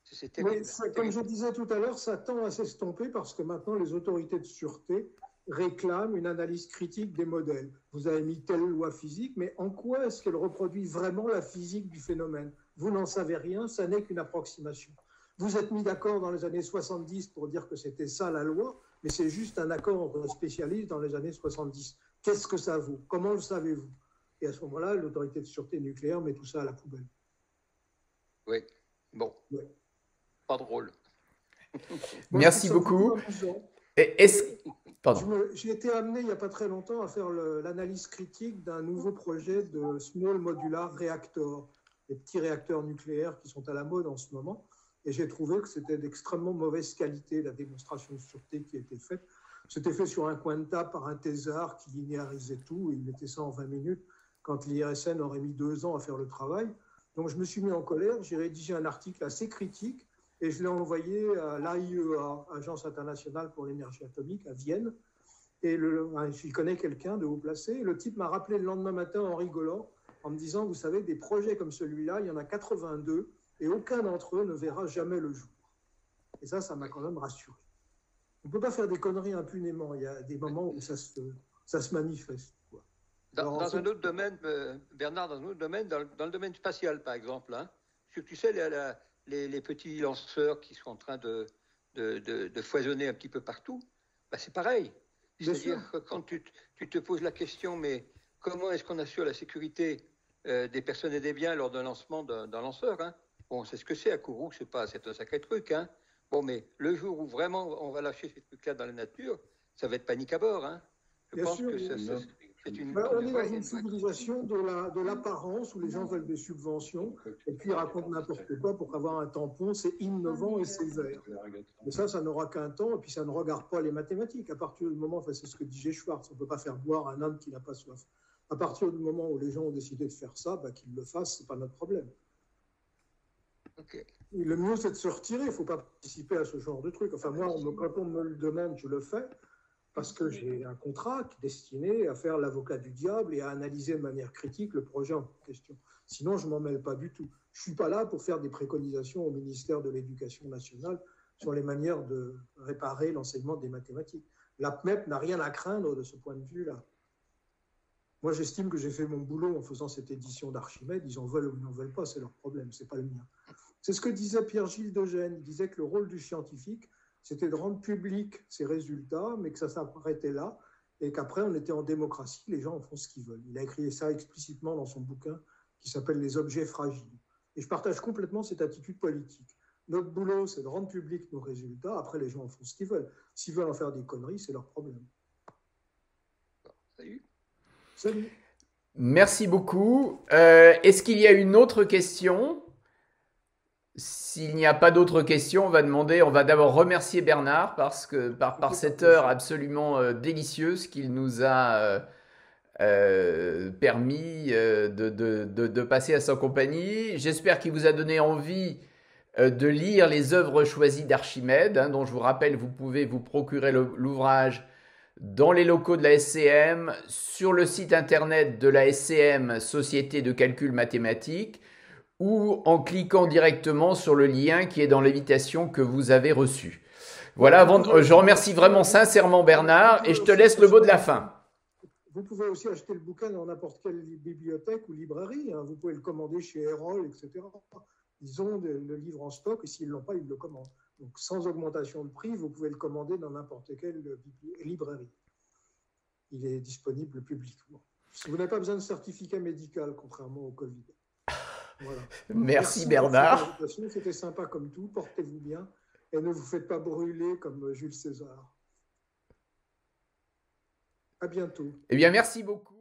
C'est terrible. Oui, comme je disais tout à l'heure, ça tend à s'estomper parce que maintenant, les autorités de sûreté réclament une analyse critique des modèles. Vous avez mis telle loi physique, mais en quoi est-ce qu'elle reproduit vraiment la physique du phénomène? Vous n'en savez rien, ça n'est qu'une approximation. Vous êtes mis d'accord dans les années 70 pour dire que c'était ça la loi, mais c'est juste un accord entre spécialistes dans les années 70. Qu'est-ce que ça vaut? Comment le savez-vous? Et à ce moment-là, l'autorité de sûreté nucléaire met tout ça à la poubelle. Oui, bon. Oui. Pas drôle. Merci beaucoup. J'ai été amené il n'y a pas très longtemps à faire l'analyse critique d'un nouveau projet de Small Modular Reactor, les petits réacteurs nucléaires qui sont à la mode en ce moment. Et j'ai trouvé que c'était d'extrêmement mauvaise qualité, la démonstration de sûreté qui a été faite. C'était fait sur un coin de table par un thésard qui linéarisait tout, et il mettait ça en 20 minutes, quand l'IRSN aurait mis 2 ans à faire le travail. Donc je me suis mis en colère, j'ai rédigé un article assez critique, et je l'ai envoyé à l'AIEA, Agence internationale pour l'énergie atomique, à Vienne. Et j'y connais quelqu'un de haut placé. Le type m'a rappelé le lendemain matin en rigolant, en me disant, vous savez, des projets comme celui-là, il y en a 82, et aucun d'entre eux ne verra jamais le jour. Et ça m'a quand même rassuré. On ne peut pas faire des conneries impunément. Il y a des moments où ça se manifeste. Dans un autre domaine, Bernard, dans le domaine spatial, par exemple, hein, tu sais, les petits lanceurs qui sont en train de foisonner un petit peu partout, bah c'est pareil. C'est-à-dire que quand tu te poses la question, mais comment est-ce qu'on assure la sécurité des personnes et des biens lors d'un lancement d'un lanceur, hein? Bon, c'est ce que c'est à Kourou, c'est un sacré truc, hein. Bon, mais le jour où vraiment on va lâcher ces trucs-là dans la nature, ça va être panique à bord, hein. Je pense que c'est une... On est dans une civilisation de l'apparence où les gens veulent des subventions et puis ils racontent n'importe quoi pour avoir un tampon, c'est innovant et c'est vert. Mais ça n'aura qu'un temps et puis ça ne regarde pas les mathématiques. À partir du moment, enfin, c'est ce que disait Schwartz, on ne peut pas faire boire un homme qui n'a pas soif. À partir du moment où les gens ont décidé de faire ça, bah, qu'ils le fassent, ce n'est pas notre problème. Okay. Le mieux, c'est de se retirer, il ne faut pas participer à ce genre de truc. Enfin, moi, quand on me le demande, je le fais. Parce que j'ai un contrat destiné à faire l'avocat du diable et à analyser de manière critique le projet en question. Sinon, je ne m'en mêle pas du tout. Je ne suis pas là pour faire des préconisations au ministère de l'Éducation nationale sur les manières de réparer l'enseignement des mathématiques. La PMEP n'a rien à craindre de ce point de vue-là. Moi, j'estime que j'ai fait mon boulot en faisant cette édition d'Archimède. Ils en veulent ou ils n'en veulent pas, c'est leur problème, ce n'est pas le mien. C'est ce que disait Pierre-Gilles Degène. Il disait que le rôle du scientifique, c'était de rendre public ses résultats, mais que ça s'arrêtait là, et qu'après, on était en démocratie, les gens en font ce qu'ils veulent. Il a écrit ça explicitement dans son bouquin qui s'appelle « Les objets fragiles ». Et je partage complètement cette attitude politique. Notre boulot, c'est de rendre public nos résultats, après, les gens en font ce qu'ils veulent. S'ils veulent en faire des conneries, c'est leur problème. Salut. Salut. Merci beaucoup. Est-ce qu'il y a une autre question ? S'il n'y a pas d'autres questions, on va d'abord remercier Bernard parce que par cette heure absolument délicieuse qu'il nous a permis de passer à sa compagnie. J'espère qu'il vous a donné envie de lire les œuvres choisies d'Archimède, hein, dont je vous rappelle, vous pouvez vous procurer l'ouvrage dans les locaux de la SCM, sur le site internet de la SCM, Société de calcul mathématique, ou en cliquant directement sur le lien qui est dans l'invitation que vous avez reçue. Voilà, je remercie vraiment sincèrement Bernard et je te laisse le mot de la fin. Vous pouvez aussi acheter le bouquin dans n'importe quelle bibliothèque ou librairie. Hein. Vous pouvez le commander chez Erol, etc. Ils ont le livre en stock et s'ils ne l'ont pas, ils le commandent. Donc, sans augmentation de prix, vous pouvez le commander dans n'importe quelle librairie. Il est disponible publiquement. Vous n'avez pas besoin de certificat médical, contrairement au Covid. Voilà. Merci Bernard. C'était sympa comme tout. Portez-vous bien et ne vous faites pas brûler comme Jules César. À bientôt. Eh bien, merci beaucoup.